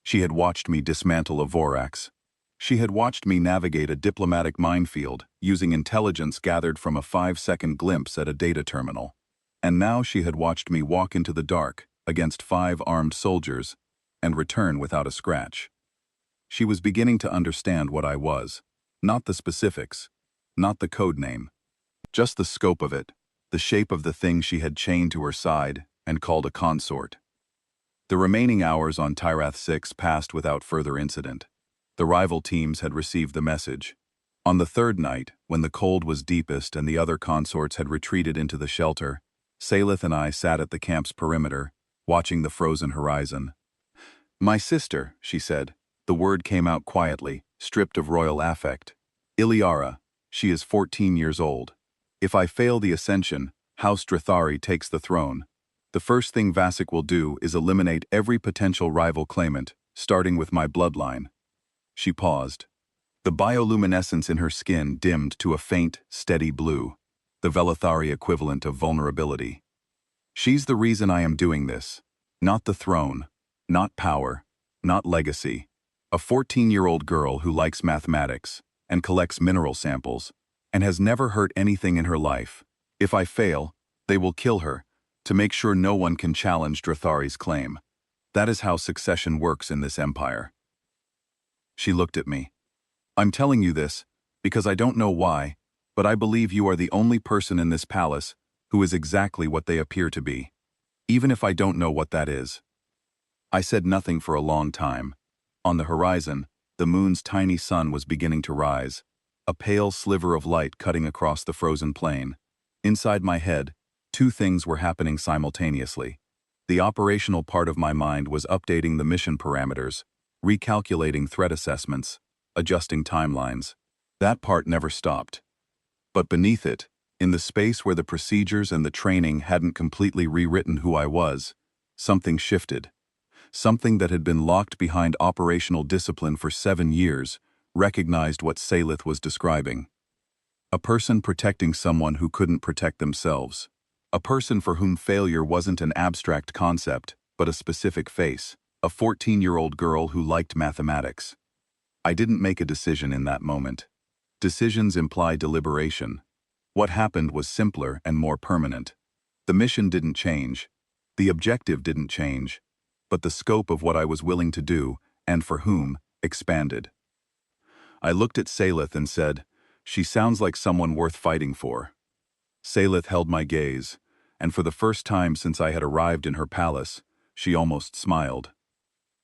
She had watched me dismantle a Vorax. She had watched me navigate a diplomatic minefield using intelligence gathered from a 5-second glimpse at a data terminal. And now she had watched me walk into the dark against 5 armed soldiers and return without a scratch. She was beginning to understand what I was, not the specifics, not the code name, just the scope of it, the shape of the thing she had chained to her side and called a consort. The remaining hours on Tyrath 6 passed without further incident. The rival teams had received the message. On the third night, when the cold was deepest and the other consorts had retreated into the shelter, Salith and I sat at the camp's perimeter, watching the frozen horizon. "My sister," she said. The word came out quietly, stripped of royal affect. "Iliara. She is 14 years old. If I fail the ascension, House Drathari takes the throne. The first thing Vasek will do is eliminate every potential rival claimant, starting with my bloodline." She paused. The bioluminescence in her skin dimmed to a faint, steady blue, the Velathari equivalent of vulnerability. "She's the reason I am doing this. Not the throne, not power, not legacy. A 14-year-old girl who likes mathematics and collects mineral samples and has never hurt anything in her life. If I fail, they will kill her to make sure no one can challenge Drathari's claim. That is how succession works in this empire." She looked at me. "I'm telling you this because I don't know why, but I believe you are the only person in this palace who is exactly what they appear to be, even if I don't know what that is." I said nothing for a long time. On the horizon, the moon's tiny sun was beginning to rise, a pale sliver of light cutting across the frozen plain. Inside my head, 2 things were happening simultaneously. The operational part of my mind was updating the mission parameters, recalculating threat assessments, adjusting timelines. That part never stopped. But beneath it, in the space where the procedures and the training hadn't completely rewritten who I was, something shifted. Something that had been locked behind operational discipline for 7 years recognized what Salith was describing. A person protecting someone who couldn't protect themselves. A person for whom failure wasn't an abstract concept, but a specific face. A 14-year-old girl who liked mathematics. I didn't make a decision in that moment. Decisions imply deliberation. What happened was simpler and more permanent. The mission didn't change. The objective didn't change. But the scope of what I was willing to do, and for whom, expanded. I looked at Salith and said, "She sounds like someone worth fighting for." Salith held my gaze, and for the first time since I had arrived in her palace, she almost smiled.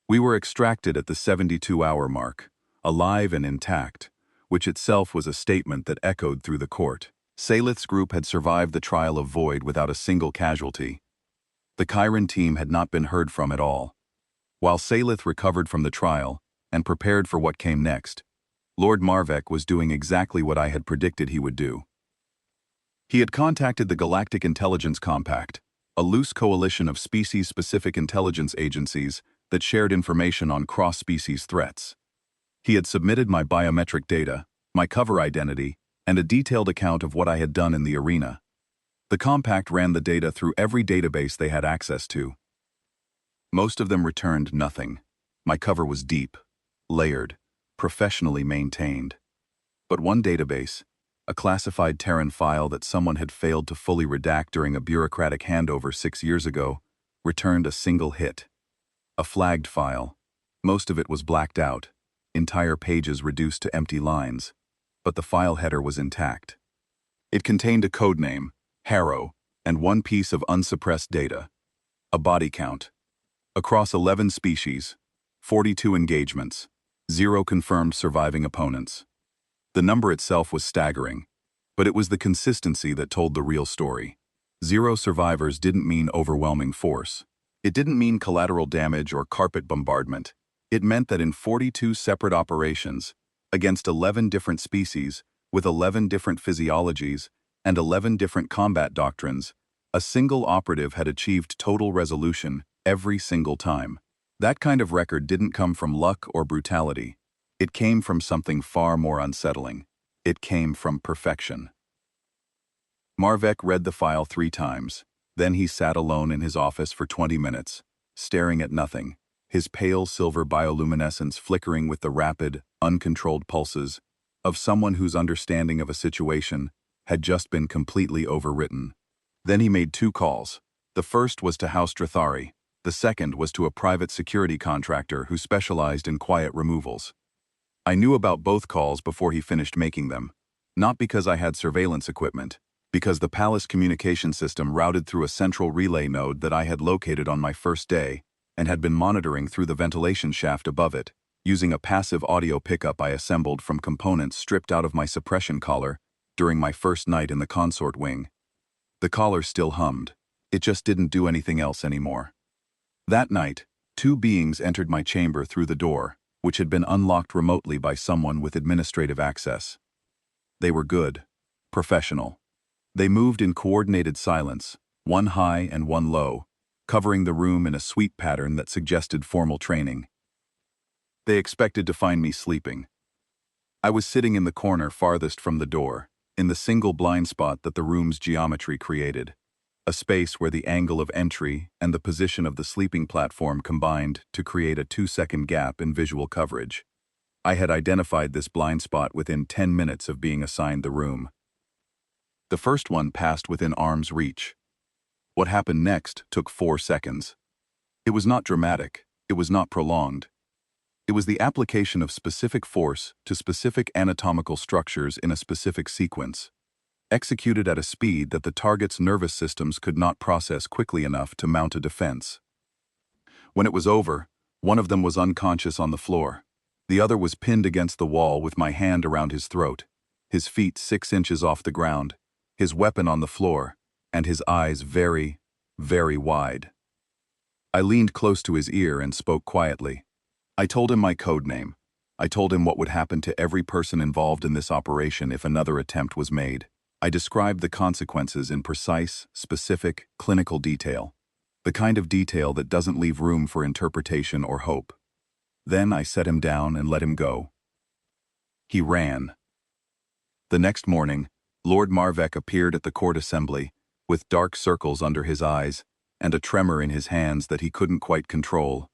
We were extracted at the 72-hour mark, alive and intact, which itself was a statement that echoed through the court. Salith's group had survived the trial of Void without a single casualty. The Chiron team had not been heard from at all. While Salith recovered from the trial and prepared for what came next, Lord Marvek was doing exactly what I had predicted he would do. He had contacted the Galactic Intelligence Compact, a loose coalition of species-specific intelligence agencies that shared information on cross-species threats. He had submitted my biometric data, my cover identity, and a detailed account of what I had done in the arena. The Compact ran the data through every database they had access to. Most of them returned nothing. My cover was deep, layered, professionally maintained. But one database, a classified Terran file that someone had failed to fully redact during a bureaucratic handover 6 years ago, returned a single hit. A flagged file. Most of it was blacked out, entire pages reduced to empty lines, but the file header was intact. It contained a codename, Harrow, and one piece of unsuppressed data. A body count. Across 11 species, 42 engagements, 0 confirmed surviving opponents. The number itself was staggering, but it was the consistency that told the real story. 0 survivors didn't mean overwhelming force. It didn't mean collateral damage or carpet bombardment. It meant that in 42 separate operations, against 11 different species, with 11 different physiologies, and 11 different combat doctrines, a single operative had achieved total resolution every single time. That kind of record didn't come from luck or brutality. It came from something far more unsettling. It came from perfection. Marvek read the file 3 times. Then he sat alone in his office for 20 minutes, staring at nothing, his pale silver bioluminescence flickering with the rapid, uncontrolled pulses of someone whose understanding of a situation had just been completely overwritten. Then he made 2 calls. The first was to House Drathari. The second was to a private security contractor who specialized in quiet removals. I knew about both calls before he finished making them, not because I had surveillance equipment, because the palace communication system routed through a central relay node that I had located on my first day and had been monitoring through the ventilation shaft above it, using a passive audio pickup I assembled from components stripped out of my suppression collar during my first night in the consort wing. The collar still hummed. It just didn't do anything else anymore. That night, 2 beings entered my chamber through the door, which had been unlocked remotely by someone with administrative access. They were good, professional. They moved in coordinated silence, one high and one low, covering the room in a sweep pattern that suggested formal training. They expected to find me sleeping. I was sitting in the corner farthest from the door, in the single blind spot that the room's geometry created, a space where the angle of entry and the position of the sleeping platform combined to create a 2-second gap in visual coverage. I had identified this blind spot within 10 minutes of being assigned the room. The first one passed within arm's reach. What happened next took 4 seconds. It was not dramatic, it was not prolonged. It was the application of specific force to specific anatomical structures in a specific sequence, executed at a speed that the target's nervous systems could not process quickly enough to mount a defense. When it was over, one of them was unconscious on the floor. The other was pinned against the wall with my hand around his throat, his feet 6 inches off the ground, his weapon on the floor, and his eyes very, very wide. I leaned close to his ear and spoke quietly. I told him my code name. I told him what would happen to every person involved in this operation if another attempt was made. I described the consequences in precise, specific, clinical detail, the kind of detail that doesn't leave room for interpretation or hope. Then I set him down and let him go. He ran. The next morning, Lord Marvek appeared at the court assembly, with dark circles under his eyes and a tremor in his hands that he couldn't quite control.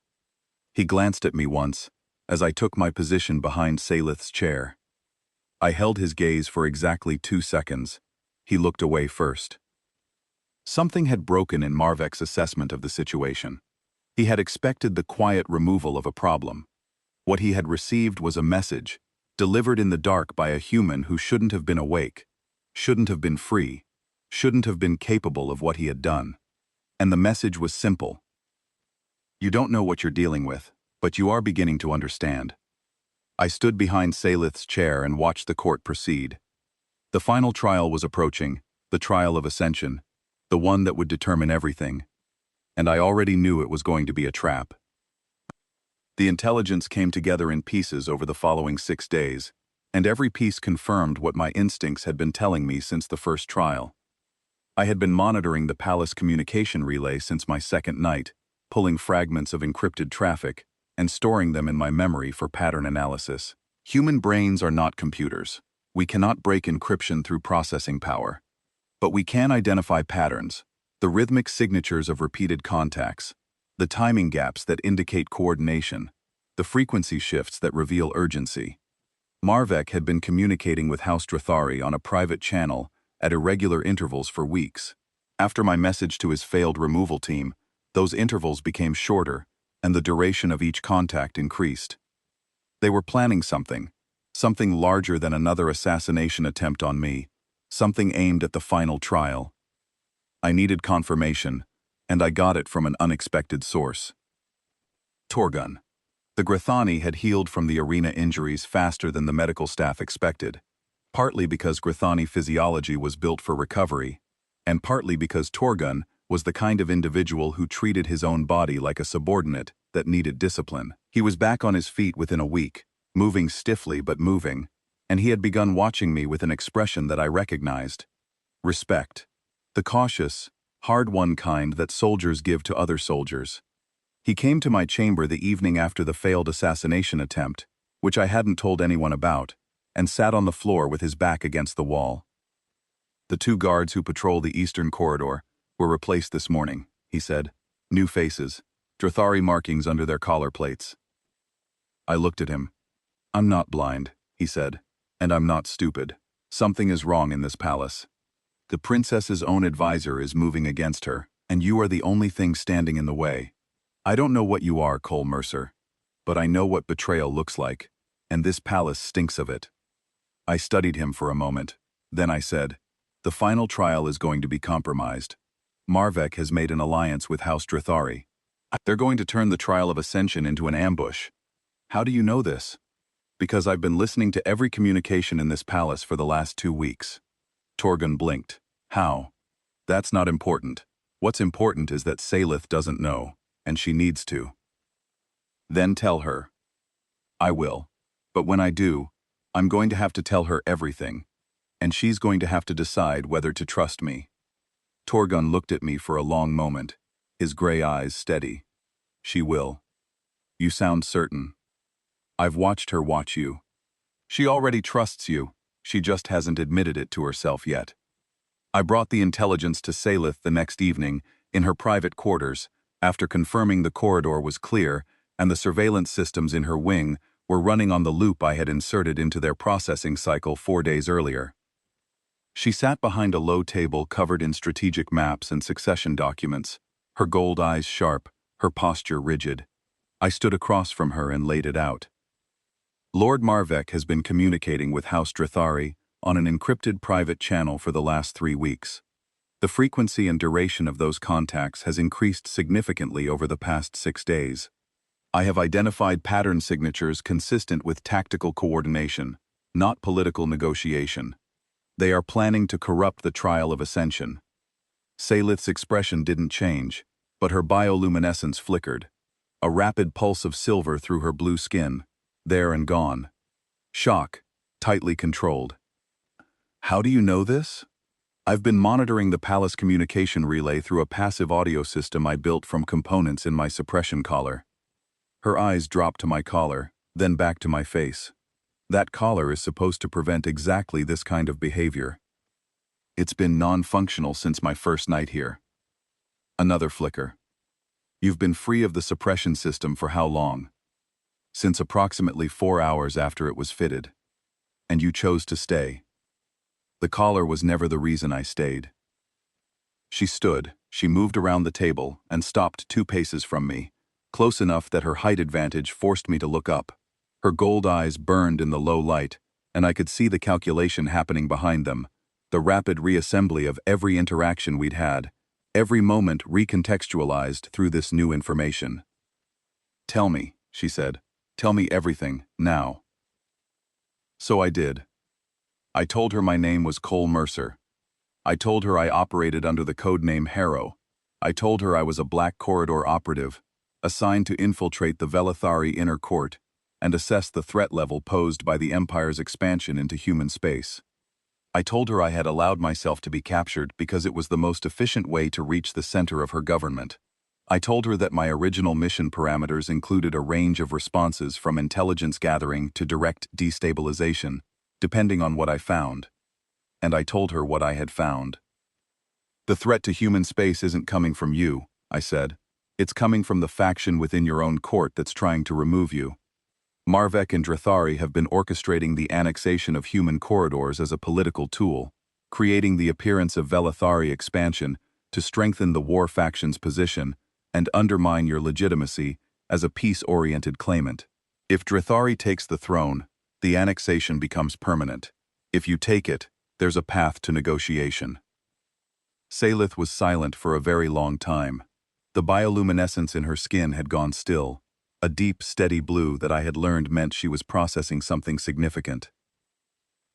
He glanced at me once, as I took my position behind Salith's chair. I held his gaze for exactly 2 seconds. He looked away first. Something had broken in Marvek's assessment of the situation. He had expected the quiet removal of a problem. What he had received was a message, delivered in the dark by a human who shouldn't have been awake, shouldn't have been free, shouldn't have been capable of what he had done. And the message was simple. You don't know what you're dealing with, but you are beginning to understand. I stood behind Salith's chair and watched the court proceed. The final trial was approaching, the trial of Ascension, the one that would determine everything. And I already knew it was going to be a trap. The intelligence came together in pieces over the following 6 days, and every piece confirmed what my instincts had been telling me since the first trial. I had been monitoring the palace communication relay since my second night, pulling fragments of encrypted traffic and storing them in my memory for pattern analysis. Human brains are not computers. We cannot break encryption through processing power. But we can identify patterns, the rhythmic signatures of repeated contacts, the timing gaps that indicate coordination, the frequency shifts that reveal urgency. Marvek had been communicating with House Drathari on a private channel at irregular intervals for weeks. After my message to his failed removal team, those intervals became shorter, and the duration of each contact increased. They were planning something larger than another assassination attempt on me, something aimed at the final trial. I needed confirmation, and I got it from an unexpected source. Torgun. The Grithani had healed from the arena injuries faster than the medical staff expected, partly because Grithani physiology was built for recovery, and partly because Torgun was the kind of individual who treated his own body like a subordinate that needed discipline. He was back on his feet within a week, moving stiffly but moving, and he had begun watching me with an expression that I recognized. Respect. The cautious, hard-won kind that soldiers give to other soldiers. He came to my chamber the evening after the failed assassination attempt, which I hadn't told anyone about, and sat on the floor with his back against the wall. The 2 guards who patrol the eastern corridor were replaced this morning, he said. New faces, Drathari markings under their collar plates. I looked at him. I'm not blind, he said, and I'm not stupid. Something is wrong in this palace. The princess's own advisor is moving against her, and you are the only thing standing in the way. I don't know what you are, Cole Mercer, but I know what betrayal looks like, and this palace stinks of it. I studied him for a moment. Then I said, the final trial is going to be compromised. Marvek has made an alliance with House Drathari. They're going to turn the trial of Ascension into an ambush. How do you know this? Because I've been listening to every communication in this palace for the last 2 weeks. Torgun blinked. How? That's not important. What's important is that Salith doesn't know, and she needs to. Then tell her. I will. But when I do, I'm going to have to tell her everything, and she's going to have to decide whether to trust me. Torgun looked at me for a long moment, his gray eyes steady. She will. You sound certain. I've watched her watch you. She already trusts you, she just hasn't admitted it to herself yet. I brought the intelligence to Salith the next evening, in her private quarters, after confirming the corridor was clear and the surveillance systems in her wing were running on the loop I had inserted into their processing cycle 4 days earlier. She sat behind a low table covered in strategic maps and succession documents, her gold eyes sharp, her posture rigid. I stood across from her and laid it out. Lord Marvek has been communicating with House Drathari on an encrypted private channel for the last 3 weeks. The frequency and duration of those contacts has increased significantly over the past 6 days. I have identified pattern signatures consistent with tactical coordination, not political negotiation. They are planning to corrupt the trial of Ascension. Salith's expression didn't change, but her bioluminescence flickered. A rapid pulse of silver through her blue skin, there and gone. Shock, tightly controlled. How do you know this? I've been monitoring the palace communication relay through a passive audio system I built from components in my suppression collar. Her eyes dropped to my collar, then back to my face. That collar is supposed to prevent exactly this kind of behavior. It's been non-functional since my first night here. Another flicker. You've been free of the suppression system for how long? Since approximately 4 hours after it was fitted. And you chose to stay. The collar was never the reason I stayed. She stood, she moved around the table, and stopped 2 paces from me, close enough that her height advantage forced me to look up. Her gold eyes burned in the low light, and I could see the calculation happening behind them, the rapid reassembly of every interaction we'd had, every moment recontextualized through this new information. Tell me, she said. Tell me everything, now. So I did. I told her my name was Cole Mercer. I told her I operated under the codename Harrow. I told her I was a Black Corridor operative, assigned to infiltrate the Velithari inner court and assess the threat level posed by the Empire's expansion into human space. I told her I had allowed myself to be captured because it was the most efficient way to reach the center of her government. I told her that my original mission parameters included a range of responses from intelligence gathering to direct destabilization, depending on what I found. And I told her what I had found. The threat to human space isn't coming from you, I said. It's coming from the faction within your own court that's trying to remove you. Marvek and Drathari have been orchestrating the annexation of human corridors as a political tool, creating the appearance of Velithari expansion to strengthen the war faction's position and undermine your legitimacy as a peace-oriented claimant. If Drathari takes the throne, the annexation becomes permanent. If you take it, there's a path to negotiation. Salith was silent for a very long time. The bioluminescence in her skin had gone still, a deep, steady blue that I had learned meant she was processing something significant.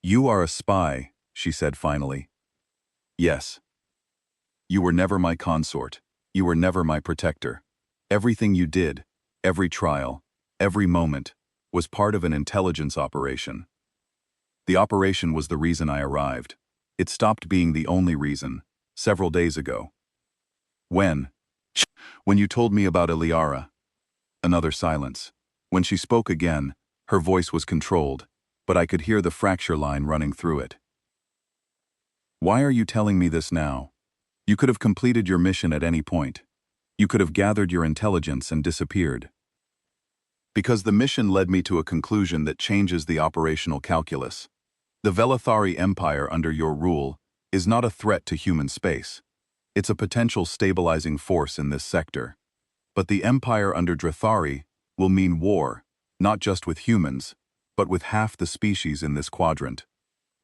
"You are a spy," she said finally. "Yes. You were never my consort. You were never my protector. Everything you did, every trial, every moment, was part of an intelligence operation. The operation was the reason I arrived. It stopped being the only reason, several days ago. When? When you told me about Eliara." Another silence. When she spoke again, her voice was controlled, but I could hear the fracture line running through it. "Why are you telling me this now? You could have completed your mission at any point. You could have gathered your intelligence and disappeared." "Because the mission led me to a conclusion that changes the operational calculus. The Velathari Empire under your rule is not a threat to human space. It's a potential stabilizing force in this sector. But the Empire under Drathari will mean war, not just with humans, but with half the species in this quadrant.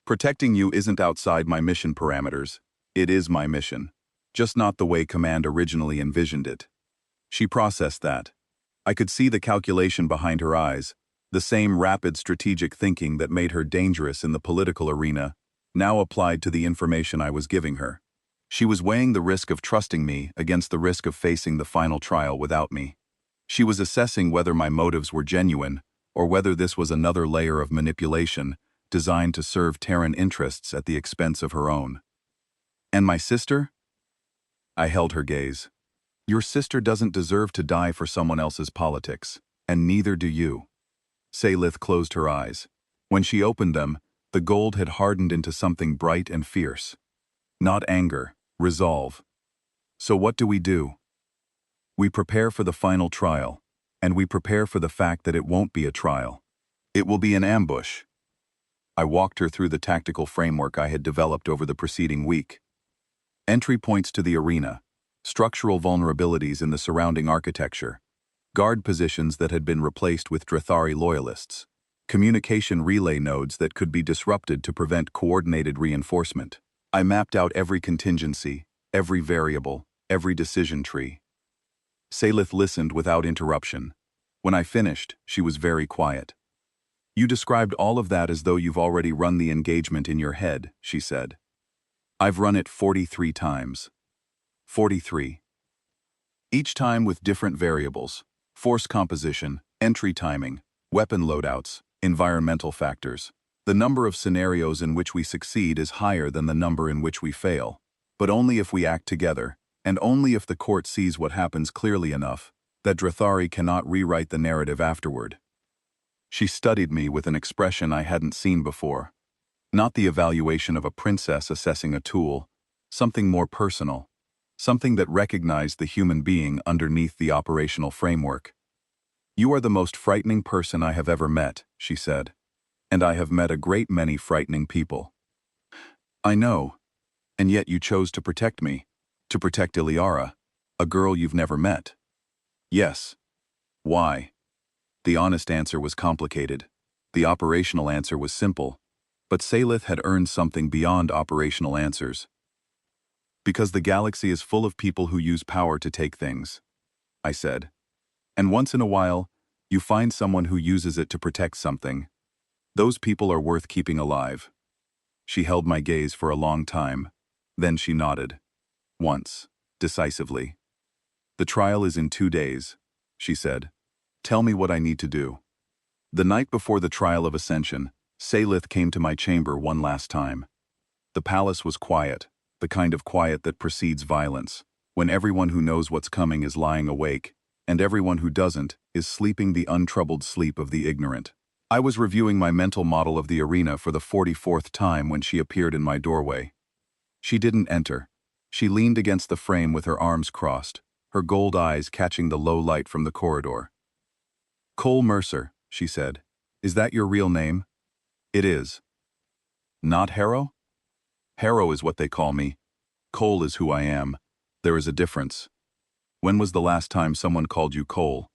Protecting you isn't outside my mission parameters. It is my mission, just not the way Command originally envisioned it." She processed that. I could see the calculation behind her eyes, the same rapid strategic thinking that made her dangerous in the political arena, now applied to the information I was giving her. She was weighing the risk of trusting me against the risk of facing the final trial without me. She was assessing whether my motives were genuine, or whether this was another layer of manipulation designed to serve Terran interests at the expense of her own. "And my sister?" I held her gaze. "Your sister doesn't deserve to die for someone else's politics, and neither do you." Seylith closed her eyes. When she opened them, the gold had hardened into something bright and fierce. Not anger, resolve. "So what do? We prepare for the final trial, and we prepare for the fact that it won't be a trial. It will be an ambush." I walked her through the tactical framework I had developed over the preceding week. Entry points to the arena, structural vulnerabilities in the surrounding architecture, guard positions that had been replaced with Drathari loyalists, communication relay nodes that could be disrupted to prevent coordinated reinforcement. I mapped out every contingency, every variable, every decision tree. Seylith listened without interruption. When I finished, she was very quiet. "You described all of that as though you've already run the engagement in your head," she said. "I've run it 43 times. 43. Each time with different variables, force composition, entry timing, weapon loadouts, environmental factors. The number of scenarios in which we succeed is higher than the number in which we fail, but only if we act together, and only if the court sees what happens clearly enough that Drathari cannot rewrite the narrative afterward." She studied me with an expression I hadn't seen before. Not the evaluation of a princess assessing a tool, something more personal, something that recognized the human being underneath the operational framework. "You are the most frightening person I have ever met," she said. "And I have met a great many frightening people." "I know. And yet you chose to protect me, to protect Eliara, a girl you've never met." "Yes. Why?" The honest answer was complicated. The operational answer was simple. But Seylith had earned something beyond operational answers. "Because the galaxy is full of people who use power to take things," I said. "And once in a while, you find someone who uses it to protect something. Those people are worth keeping alive." She held my gaze for a long time. Then she nodded. Once, decisively. "The trial is in 2 days," she said. "Tell me what I need to do." The night before the trial of Ascension, Seylith came to my chamber one last time. The palace was quiet, the kind of quiet that precedes violence, when everyone who knows what's coming is lying awake, and everyone who doesn't is sleeping the untroubled sleep of the ignorant. I was reviewing my mental model of the arena for the 44th time when she appeared in my doorway. She didn't enter. She leaned against the frame with her arms crossed, her gold eyes catching the low light from the corridor. "Cole Mercer," she said. "Is that your real name?" "It is." "Not Harrow?" "Harrow is what they call me. Cole is who I am. There is a difference." "When was the last time someone called you Cole?"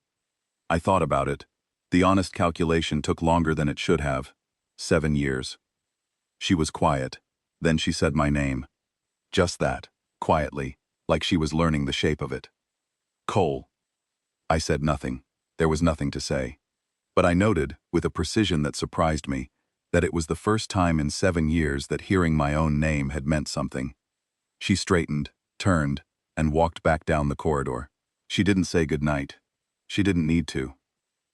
I thought about it. The honest calculation took longer than it should have. 7 years. She was quiet. Then she said my name. Just that, quietly, like she was learning the shape of it. "Cole." I said nothing. There was nothing to say. But I noted, with a precision that surprised me, that it was the first time in 7 years that hearing my own name had meant something. She straightened, turned, and walked back down the corridor. She didn't say goodnight. She didn't need to.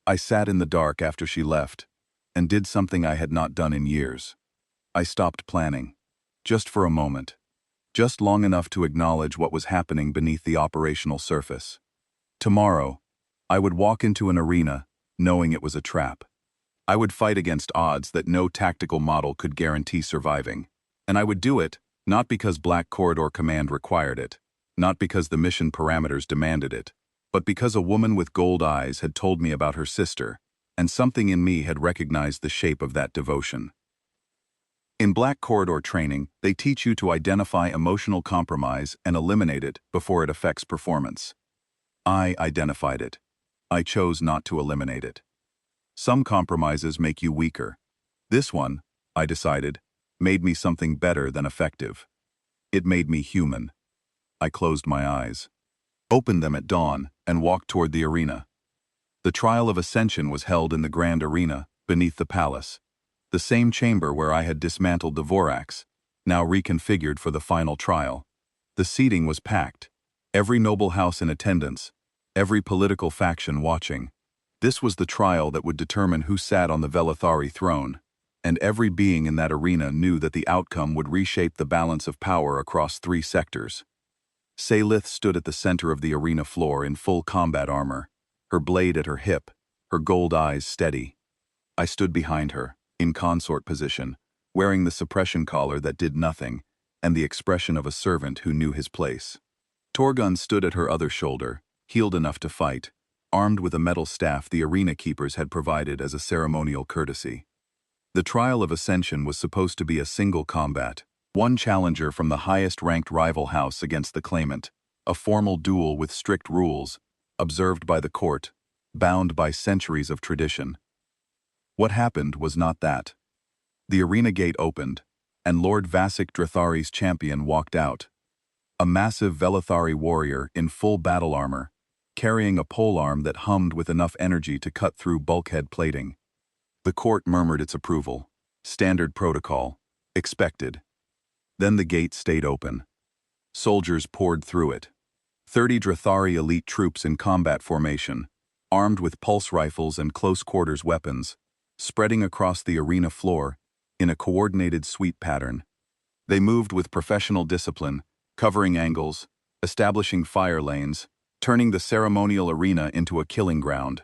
I sat in the dark after she left, and did something I had not done in years. I stopped planning. Just for a moment. Just long enough to acknowledge what was happening beneath the operational surface. Tomorrow, I would walk into an arena, knowing it was a trap. I would fight against odds that no tactical model could guarantee surviving. And I would do it, not because Black Corridor Command required it, not because the mission parameters demanded it, but because a woman with gold eyes had told me about her sister, and something in me had recognized the shape of that devotion. In Black Corridor training, they teach you to identify emotional compromise and eliminate it before it affects performance. I identified it. I chose not to eliminate it. Some compromises make you weaker. This one, I decided, made me something better than effective. It made me human. I closed my eyes, opened them at dawn, and walked toward the arena. The trial of ascension was held in the grand arena, beneath the palace. The same chamber where I had dismantled the Vorax, now reconfigured for the final trial. The seating was packed, every noble house in attendance, every political faction watching. This was the trial that would determine who sat on the Velithari throne, and every being in that arena knew that the outcome would reshape the balance of power across 3 sectors. Seylith stood at the center of the arena floor in full combat armor, her blade at her hip, her gold eyes steady. I stood behind her, in consort position, wearing the suppression collar that did nothing, and the expression of a servant who knew his place. Torgun stood at her other shoulder, healed enough to fight, armed with a metal staff the arena keepers had provided as a ceremonial courtesy. The trial of ascension was supposed to be a single combat, one challenger from the highest-ranked rival house against the claimant, a formal duel with strict rules, observed by the court, bound by centuries of tradition. What happened was not that. The arena gate opened, and Lord Vasek Drathari's champion walked out. A massive Velithari warrior in full battle armor, carrying a polearm that hummed with enough energy to cut through bulkhead plating. The court murmured its approval. Standard protocol. Expected. Then the gate stayed open. Soldiers poured through it. 30 Drathari elite troops in combat formation, armed with pulse rifles and close-quarters weapons, spreading across the arena floor in a coordinated sweep pattern. They moved with professional discipline, covering angles, establishing fire lanes, turning the ceremonial arena into a killing ground.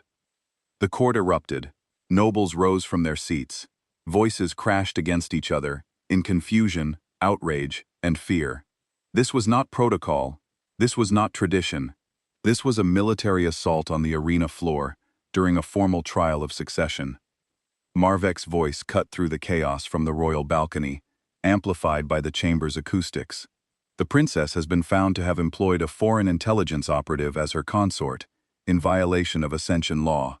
The court erupted. Nobles rose from their seats. Voices crashed against each other, in confusion, outrage, and fear. This was not protocol. This was not tradition. This was a military assault on the arena floor during a formal trial of succession. Marvek's voice cut through the chaos from the royal balcony, amplified by the chamber's acoustics. The princess has been found to have employed a foreign intelligence operative as her consort, in violation of Ascension law.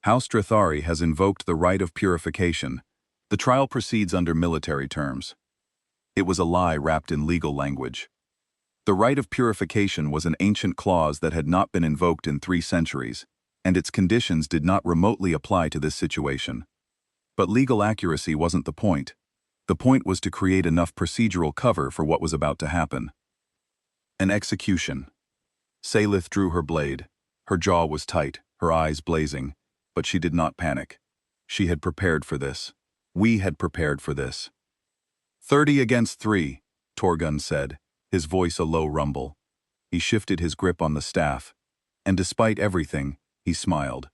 House Drathari has invoked the right of purification. The trial proceeds under military terms. It was a lie wrapped in legal language. The right of purification was an ancient clause that had not been invoked in 3 centuries, and its conditions did not remotely apply to this situation. But legal accuracy wasn't the point. The point was to create enough procedural cover for what was about to happen. An execution. Seylith drew her blade. Her jaw was tight, her eyes blazing, but she did not panic. She had prepared for this. We had prepared for this. 30 against 3, Torgun said, his voice a low rumble. He shifted his grip on the staff, and despite everything, he smiled.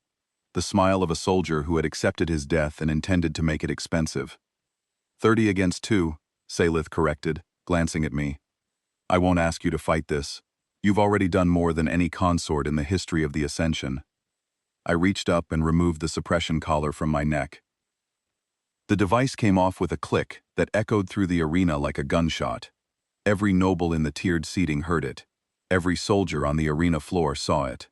The smile of a soldier who had accepted his death and intended to make it expensive. 30 against 2, Seylith corrected, glancing at me. I won't ask you to fight this. You've already done more than any consort in the history of the Ascension. I reached up and removed the suppression collar from my neck. The device came off with a click that echoed through the arena like a gunshot. Every noble in the tiered seating heard it. Every soldier on the arena floor saw it.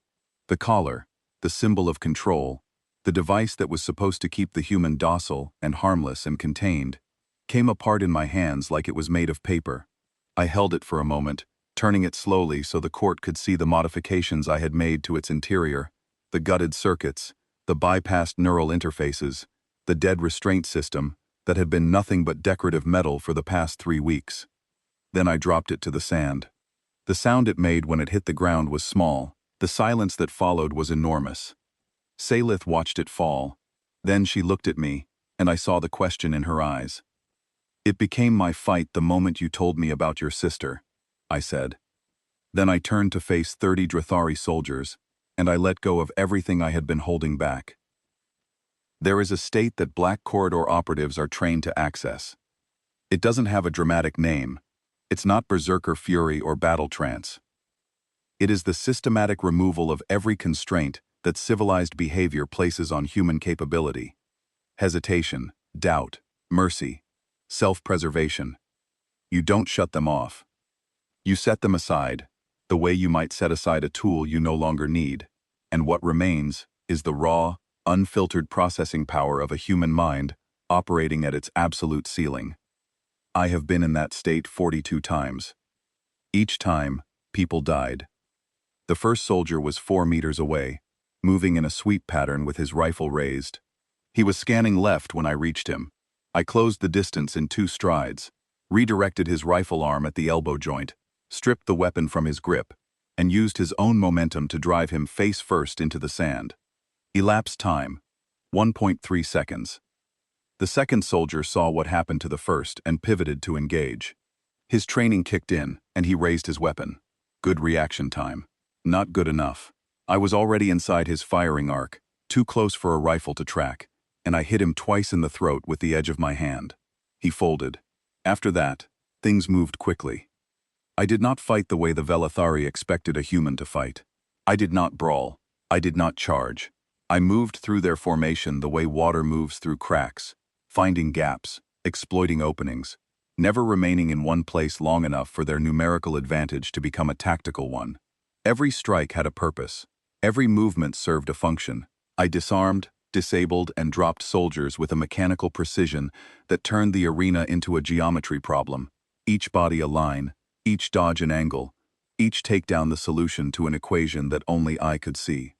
The collar, the symbol of control, the device that was supposed to keep the human docile and harmless and contained, came apart in my hands like it was made of paper. I held it for a moment, turning it slowly so the court could see the modifications I had made to its interior. the gutted circuits, the bypassed neural interfaces, the dead restraint system that had been nothing but decorative metal for the past 3 weeks. Then I dropped it to the sand. The sound it made when it hit the ground was small. The silence that followed was enormous. Salith watched it fall. Then she looked at me, and I saw the question in her eyes. "It became my fight the moment you told me about your sister," I said. Then I turned to face 30 Drathari soldiers, and I let go of everything I had been holding back. There is a state that Black Corridor operatives are trained to access. It doesn't have a dramatic name. It's not Berserker Fury or Battle Trance. It is the systematic removal of every constraint that civilized behavior places on human capability. Hesitation, doubt, mercy, self-preservation. You don't shut them off. You set them aside, the way you might set aside a tool you no longer need, and what remains is the raw, unfiltered processing power of a human mind operating at its absolute ceiling. I have been in that state 42 times. Each time, people died. The first soldier was 4 meters away, moving in a sweep pattern with his rifle raised. He was scanning left when I reached him. I closed the distance in 2 strides, redirected his rifle arm at the elbow joint, stripped the weapon from his grip, and used his own momentum to drive him face first into the sand. Elapsed time, 1.3 seconds. The second soldier saw what happened to the first and pivoted to engage. His training kicked in, and he raised his weapon. Good reaction time. Not good enough. I was already inside his firing arc, too close for a rifle to track, and I hit him twice in the throat with the edge of my hand. He folded. After that, things moved quickly. I did not fight the way the Velathari expected a human to fight. I did not brawl. I did not charge. I moved through their formation the way water moves through cracks, finding gaps, exploiting openings, never remaining in one place long enough for their numerical advantage to become a tactical one. Every strike had a purpose. Every movement served a function. I disarmed, disabled, and dropped soldiers with a mechanical precision that turned the arena into a geometry problem. Each body a line, each dodge an angle, each takedown the solution to an equation that only I could see.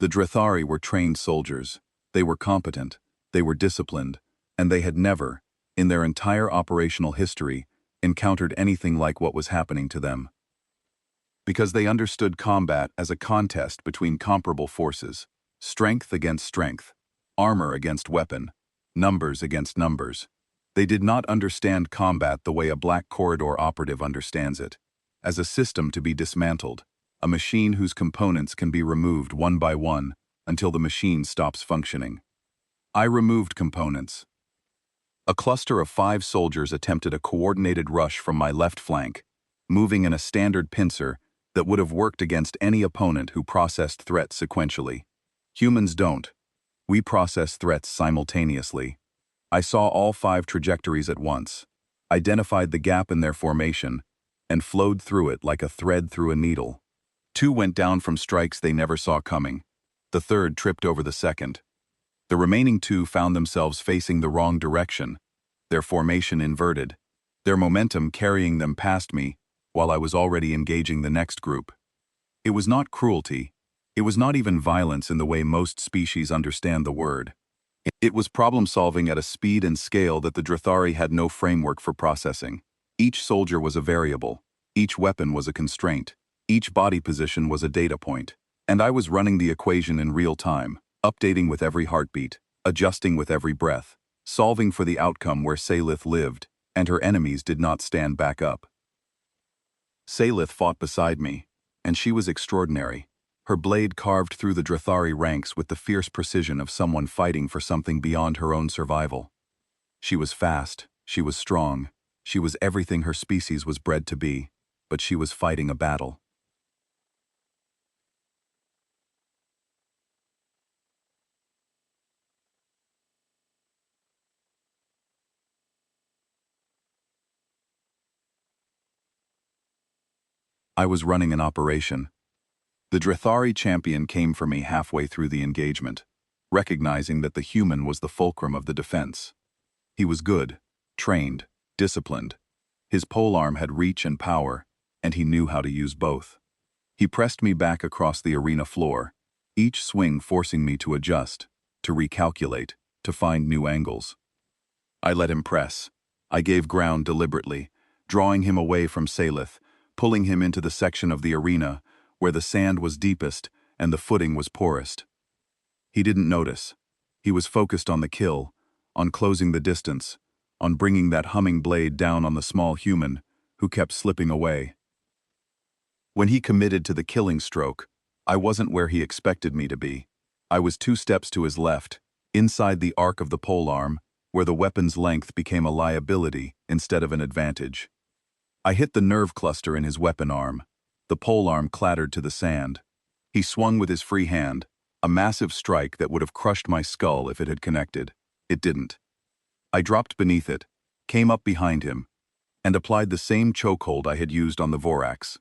The Drathari were trained soldiers. They were competent, they were disciplined, and they had never, in their entire operational history, encountered anything like what was happening to them. Because they understood combat as a contest between comparable forces, strength against strength, armor against weapon, numbers against numbers. They did not understand combat the way a Black Corridor operative understands it, as a system to be dismantled, a machine whose components can be removed one by one until the machine stops functioning. I removed components. A cluster of 5 soldiers attempted a coordinated rush from my left flank, moving in a standard pincer that would have worked against any opponent who processed threats sequentially. Humans don't. We process threats simultaneously. I saw all 5 trajectories at once, identified the gap in their formation, and flowed through it like a thread through a needle. 2 went down from strikes they never saw coming. The third tripped over the second. The remaining 2 found themselves facing the wrong direction, their formation inverted, their momentum carrying them past me while I was already engaging the next group. It was not cruelty. It was not even violence in the way most species understand the word. It was problem-solving at a speed and scale that the Drathari had no framework for processing. Each soldier was a variable. Each weapon was a constraint. Each body position was a data point. And I was running the equation in real time, updating with every heartbeat, adjusting with every breath, solving for the outcome where Salith lived, and her enemies did not stand back up. Salith fought beside me, and she was extraordinary. Her blade carved through the Drathari ranks with the fierce precision of someone fighting for something beyond her own survival. She was fast, she was strong, she was everything her species was bred to be, but she was fighting a battle. I was running an operation. The Drathari champion came for me halfway through the engagement, recognizing that the human was the fulcrum of the defense. He was good, trained, disciplined. His polearm had reach and power, and he knew how to use both. He pressed me back across the arena floor, each swing forcing me to adjust, to recalculate, to find new angles. I let him press. I gave ground deliberately, drawing him away from Salith, pulling him into the section of the arena where the sand was deepest and the footing was poorest. He didn't notice. He was focused on the kill, on closing the distance, on bringing that humming blade down on the small human who kept slipping away. When he committed to the killing stroke, I wasn't where he expected me to be. I was 2 steps to his left, inside the arc of the polearm, where the weapon's length became a liability instead of an advantage. I hit the nerve cluster in his weapon arm. The polearm clattered to the sand. He swung with his free hand, a massive strike that would have crushed my skull if it had connected. It didn't. I dropped beneath it, came up behind him, and applied the same chokehold I had used on the Vorax.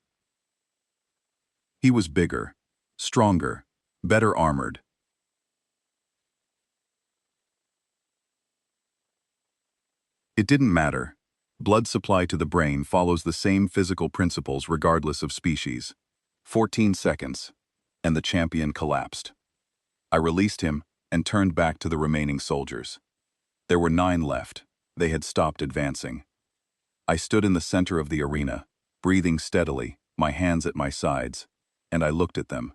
He was bigger, stronger, better armored. It didn't matter. Blood supply to the brain follows the same physical principles regardless of species. 14 seconds, and the champion collapsed. I released him and turned back to the remaining soldiers. There were 9 left. They had stopped advancing. I stood in the center of the arena, breathing steadily, my hands at my sides, and I looked at them.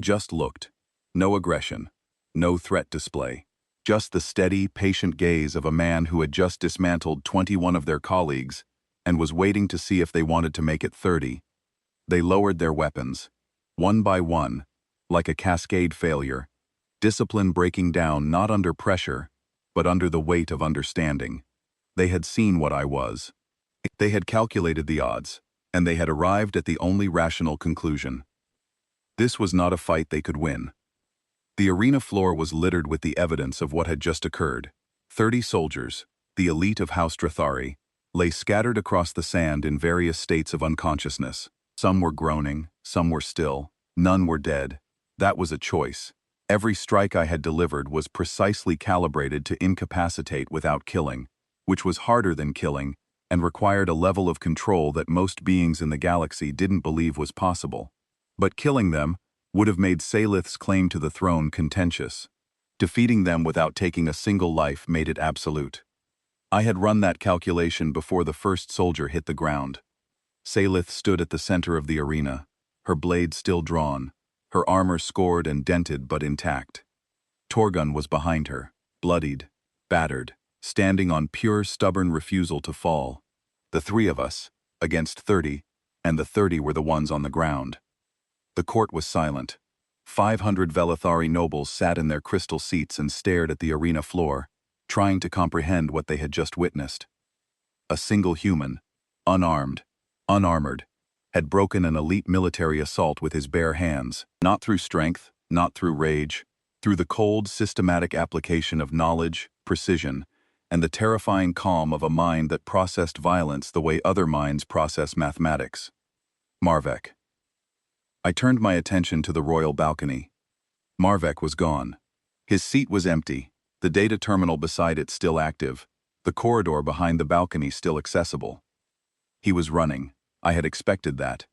Just looked. No aggression, no threat display. Just the steady, patient gaze of a man who had just dismantled 21 of their colleagues and was waiting to see if they wanted to make it 30. They lowered their weapons, one by one, like a cascade failure, discipline breaking down not under pressure, but under the weight of understanding. They had seen what I was. They had calculated the odds, and they had arrived at the only rational conclusion. This was not a fight they could win. The arena floor was littered with the evidence of what had just occurred. 30 soldiers, the elite of House Drathari, lay scattered across the sand in various states of unconsciousness. Some were groaning, some were still, none were dead. That was a choice. Every strike I had delivered was precisely calibrated to incapacitate without killing, which was harder than killing and required a level of control that most beings in the galaxy didn't believe was possible. But killing them would have made Salith's claim to the throne contentious. Defeating them without taking a single life made it absolute. I had run that calculation before the first soldier hit the ground. Salith stood at the center of the arena, her blade still drawn, her armor scored and dented but intact. Torgun was behind her, bloodied, battered, standing on pure stubborn refusal to fall. The 3 of us, against 30, and the 30 were the ones on the ground. The court was silent. 500 Velithari nobles sat in their crystal seats and stared at the arena floor, trying to comprehend what they had just witnessed. A single human, unarmed, unarmored, had broken an elite military assault with his bare hands, not through strength, not through rage, through the cold, systematic application of knowledge, precision, and the terrifying calm of a mind that processed violence the way other minds process mathematics. Marvek. I turned my attention to the royal balcony. Marvek was gone. His seat was empty, the data terminal beside it still active, the corridor behind the balcony still accessible. He was running. I had expected that.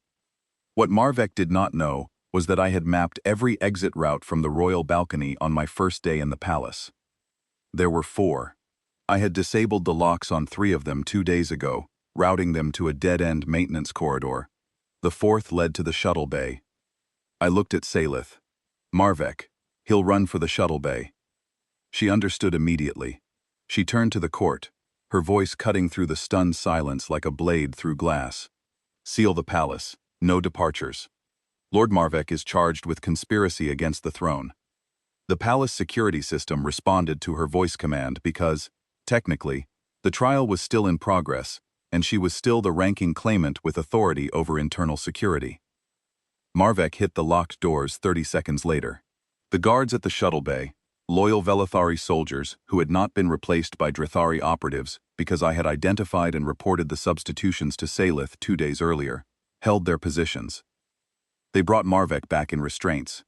What Marvek did not know was that I had mapped every exit route from the royal balcony on my first day in the palace. There were 4. I had disabled the locks on 3 of them 2 days ago, routing them to a dead-end maintenance corridor. The 4th led to the shuttle bay. I looked at Salith. Marvek, he'll run for the shuttle bay. She understood immediately. She turned to the court, her voice cutting through the stunned silence like a blade through glass. Seal the palace. No departures. Lord Marvek is charged with conspiracy against the throne. The palace security system responded to her voice command because, technically, the trial was still in progress, and she was still the ranking claimant with authority over internal security. Marvek hit the locked doors 30 seconds later. The guards at the shuttle bay, loyal Velithari soldiers who had not been replaced by Drathari operatives because I had identified and reported the substitutions to Salith 2 days earlier, held their positions. They brought Marvek back in restraints.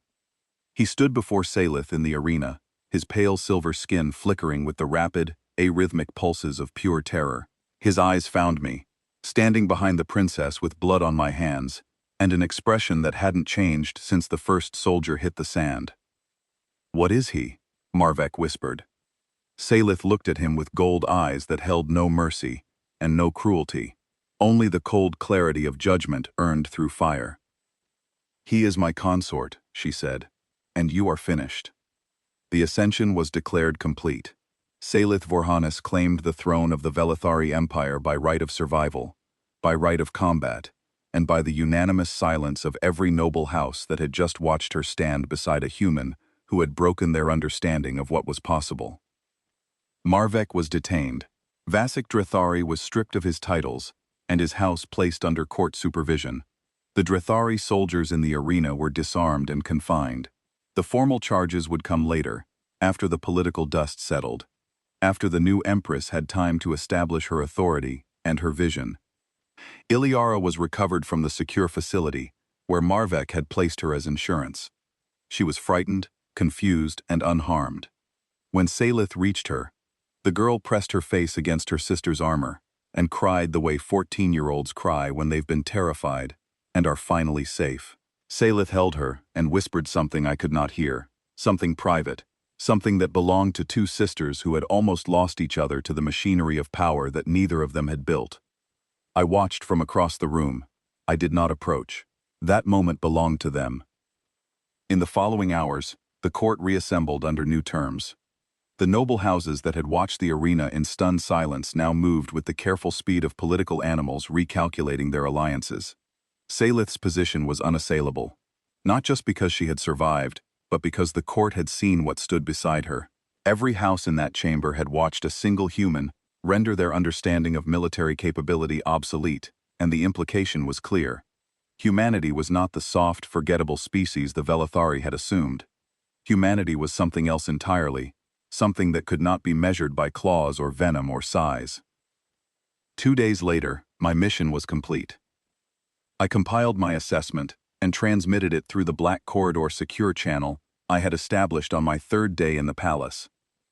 He stood before Salith in the arena, his pale silver skin flickering with the rapid, arrhythmic pulses of pure terror. His eyes found me, standing behind the princess with blood on my hands, and an expression that hadn't changed since the first soldier hit the sand. "What is he?" Marvek whispered. Salith looked at him with gold eyes that held no mercy and no cruelty, only the cold clarity of judgment earned through fire. "He is my consort," she said, "and you are finished." The ascension was declared complete. Salith Vorhanis claimed the throne of the Velithari Empire by right of survival, by right of combat, and by the unanimous silence of every noble house that had just watched her stand beside a human who had broken their understanding of what was possible. Marvek was detained. Vasek Drethari was stripped of his titles, and his house placed under court supervision. The Drethari soldiers in the arena were disarmed and confined. The formal charges would come later, after the political dust settled, after the new empress had time to establish her authority and her vision. Iliara was recovered from the secure facility, where Marvek had placed her as insurance. She was frightened, confused, and unharmed. When Salith reached her, the girl pressed her face against her sister's armor and cried the way 14-year-olds cry when they've been terrified and are finally safe. Salith held her and whispered something I could not hear, something private, something that belonged to two sisters who had almost lost each other to the machinery of power that neither of them had built. I watched from across the room. I did not approach. That moment belonged to them. In the following hours, the court reassembled under new terms. The noble houses that had watched the arena in stunned silence now moved with the careful speed of political animals recalculating their alliances. Salith's position was unassailable, not just because she had survived, but because the court had seen what stood beside her. Every house in that chamber had watched a single human render their understanding of military capability obsolete, and the implication was clear. Humanity was not the soft, forgettable species the Velithari had assumed. Humanity was something else entirely, something that could not be measured by claws or venom or size. 2 days later, my mission was complete. I compiled my assessment and transmitted it through the Black Corridor secure channel I had established on my 3rd day in the palace,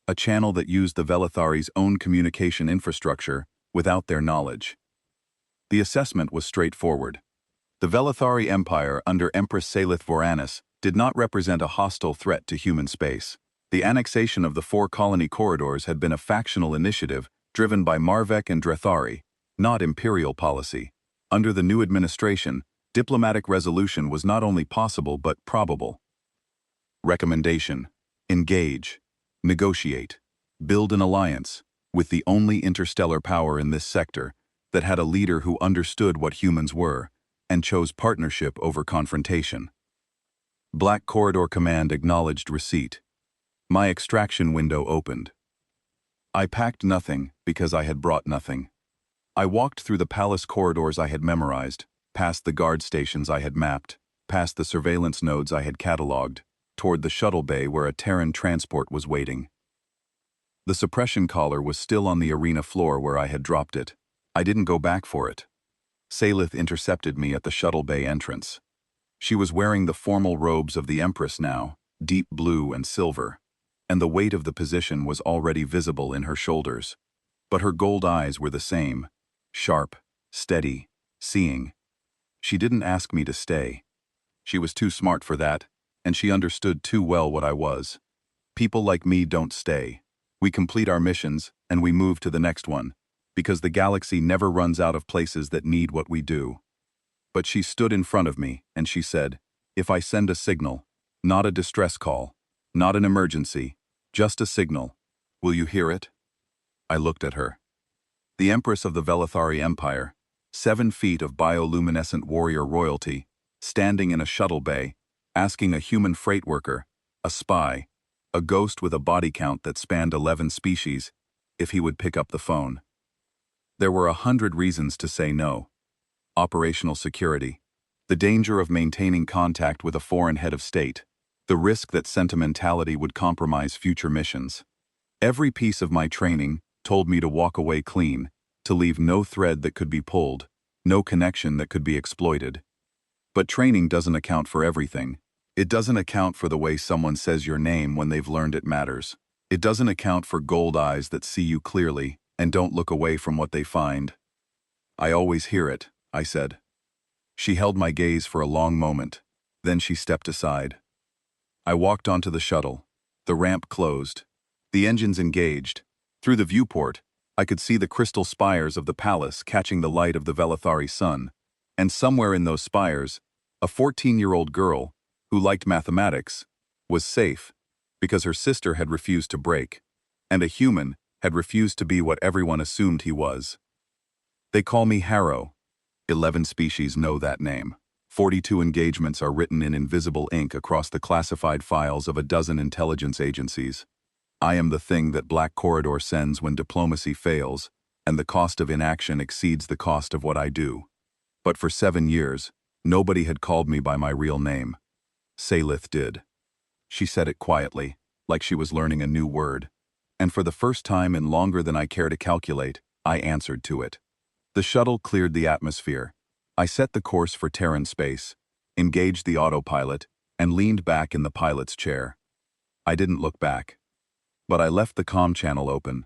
a channel that used the Velithari's own communication infrastructure without their knowledge. The assessment was straightforward. The Velithari Empire under Empress Salith Vorhanis did not represent a hostile threat to human space. The annexation of the 4 colony corridors had been a factional initiative driven by Marvek and Drethari, not imperial policy. Under the new administration, diplomatic resolution was not only possible but probable. Recommendation: engage, negotiate, build an alliance with the only interstellar power in this sector that had a leader who understood what humans were and chose partnership over confrontation. Black Corridor Command acknowledged receipt. My extraction window opened. I packed nothing because I had brought nothing. I walked through the palace corridors I had memorized, past the guard stations I had mapped, past the surveillance nodes I had cataloged, toward the shuttle bay where a Terran transport was waiting. The suppression collar was still on the arena floor where I had dropped it. I didn't go back for it. Salith intercepted me at the shuttle bay entrance. She was wearing the formal robes of the Empress now, deep blue and silver, and the weight of the position was already visible in her shoulders. But her gold eyes were the same, sharp, steady, seeing. She didn't ask me to stay. She was too smart for that, and she understood too well what I was. People like me don't stay. We complete our missions, and we move to the next one, because the galaxy never runs out of places that need what we do. But she stood in front of me, and she said, "If I send a signal, not a distress call, not an emergency, just a signal, will you hear it?" I looked at her. The Empress of the Velithari Empire, 7 feet of bioluminescent warrior royalty, standing in a shuttle bay, asking a human freight worker, a spy, a ghost with a body count that spanned 11 species, if he would pick up the phone. There were 100 reasons to say no. Operational security, the danger of maintaining contact with a foreign head of state, the risk that sentimentality would compromise future missions. Every piece of my training told me to walk away clean, to leave no thread that could be pulled, no connection that could be exploited. But training doesn't account for everything. It doesn't account for the way someone says your name when they've learned it matters. It doesn't account for gold eyes that see you clearly and don't look away from what they find. "I always hear it," I said. She held my gaze for a long moment. Then she stepped aside. I walked onto the shuttle. The ramp closed. The engines engaged. Through the viewport, I could see the crystal spires of the palace catching the light of the Velathari sun. And somewhere in those spires, a 14-year-old girl, who liked mathematics, was safe, because her sister had refused to break, and a human had refused to be what everyone assumed he was. They call me Harrow. 11 species know that name. 42 engagements are written in invisible ink across the classified files of a dozen intelligence agencies. I am the thing that Black Corridor sends when diplomacy fails, and the cost of inaction exceeds the cost of what I do. But for 7 years, nobody had called me by my real name. Salith did. She said it quietly, like she was learning a new word. And for the first time in longer than I care to calculate, I answered to it. The shuttle cleared the atmosphere. I set the course for Terran space, engaged the autopilot, and leaned back in the pilot's chair. I didn't look back. But I left the comm channel open,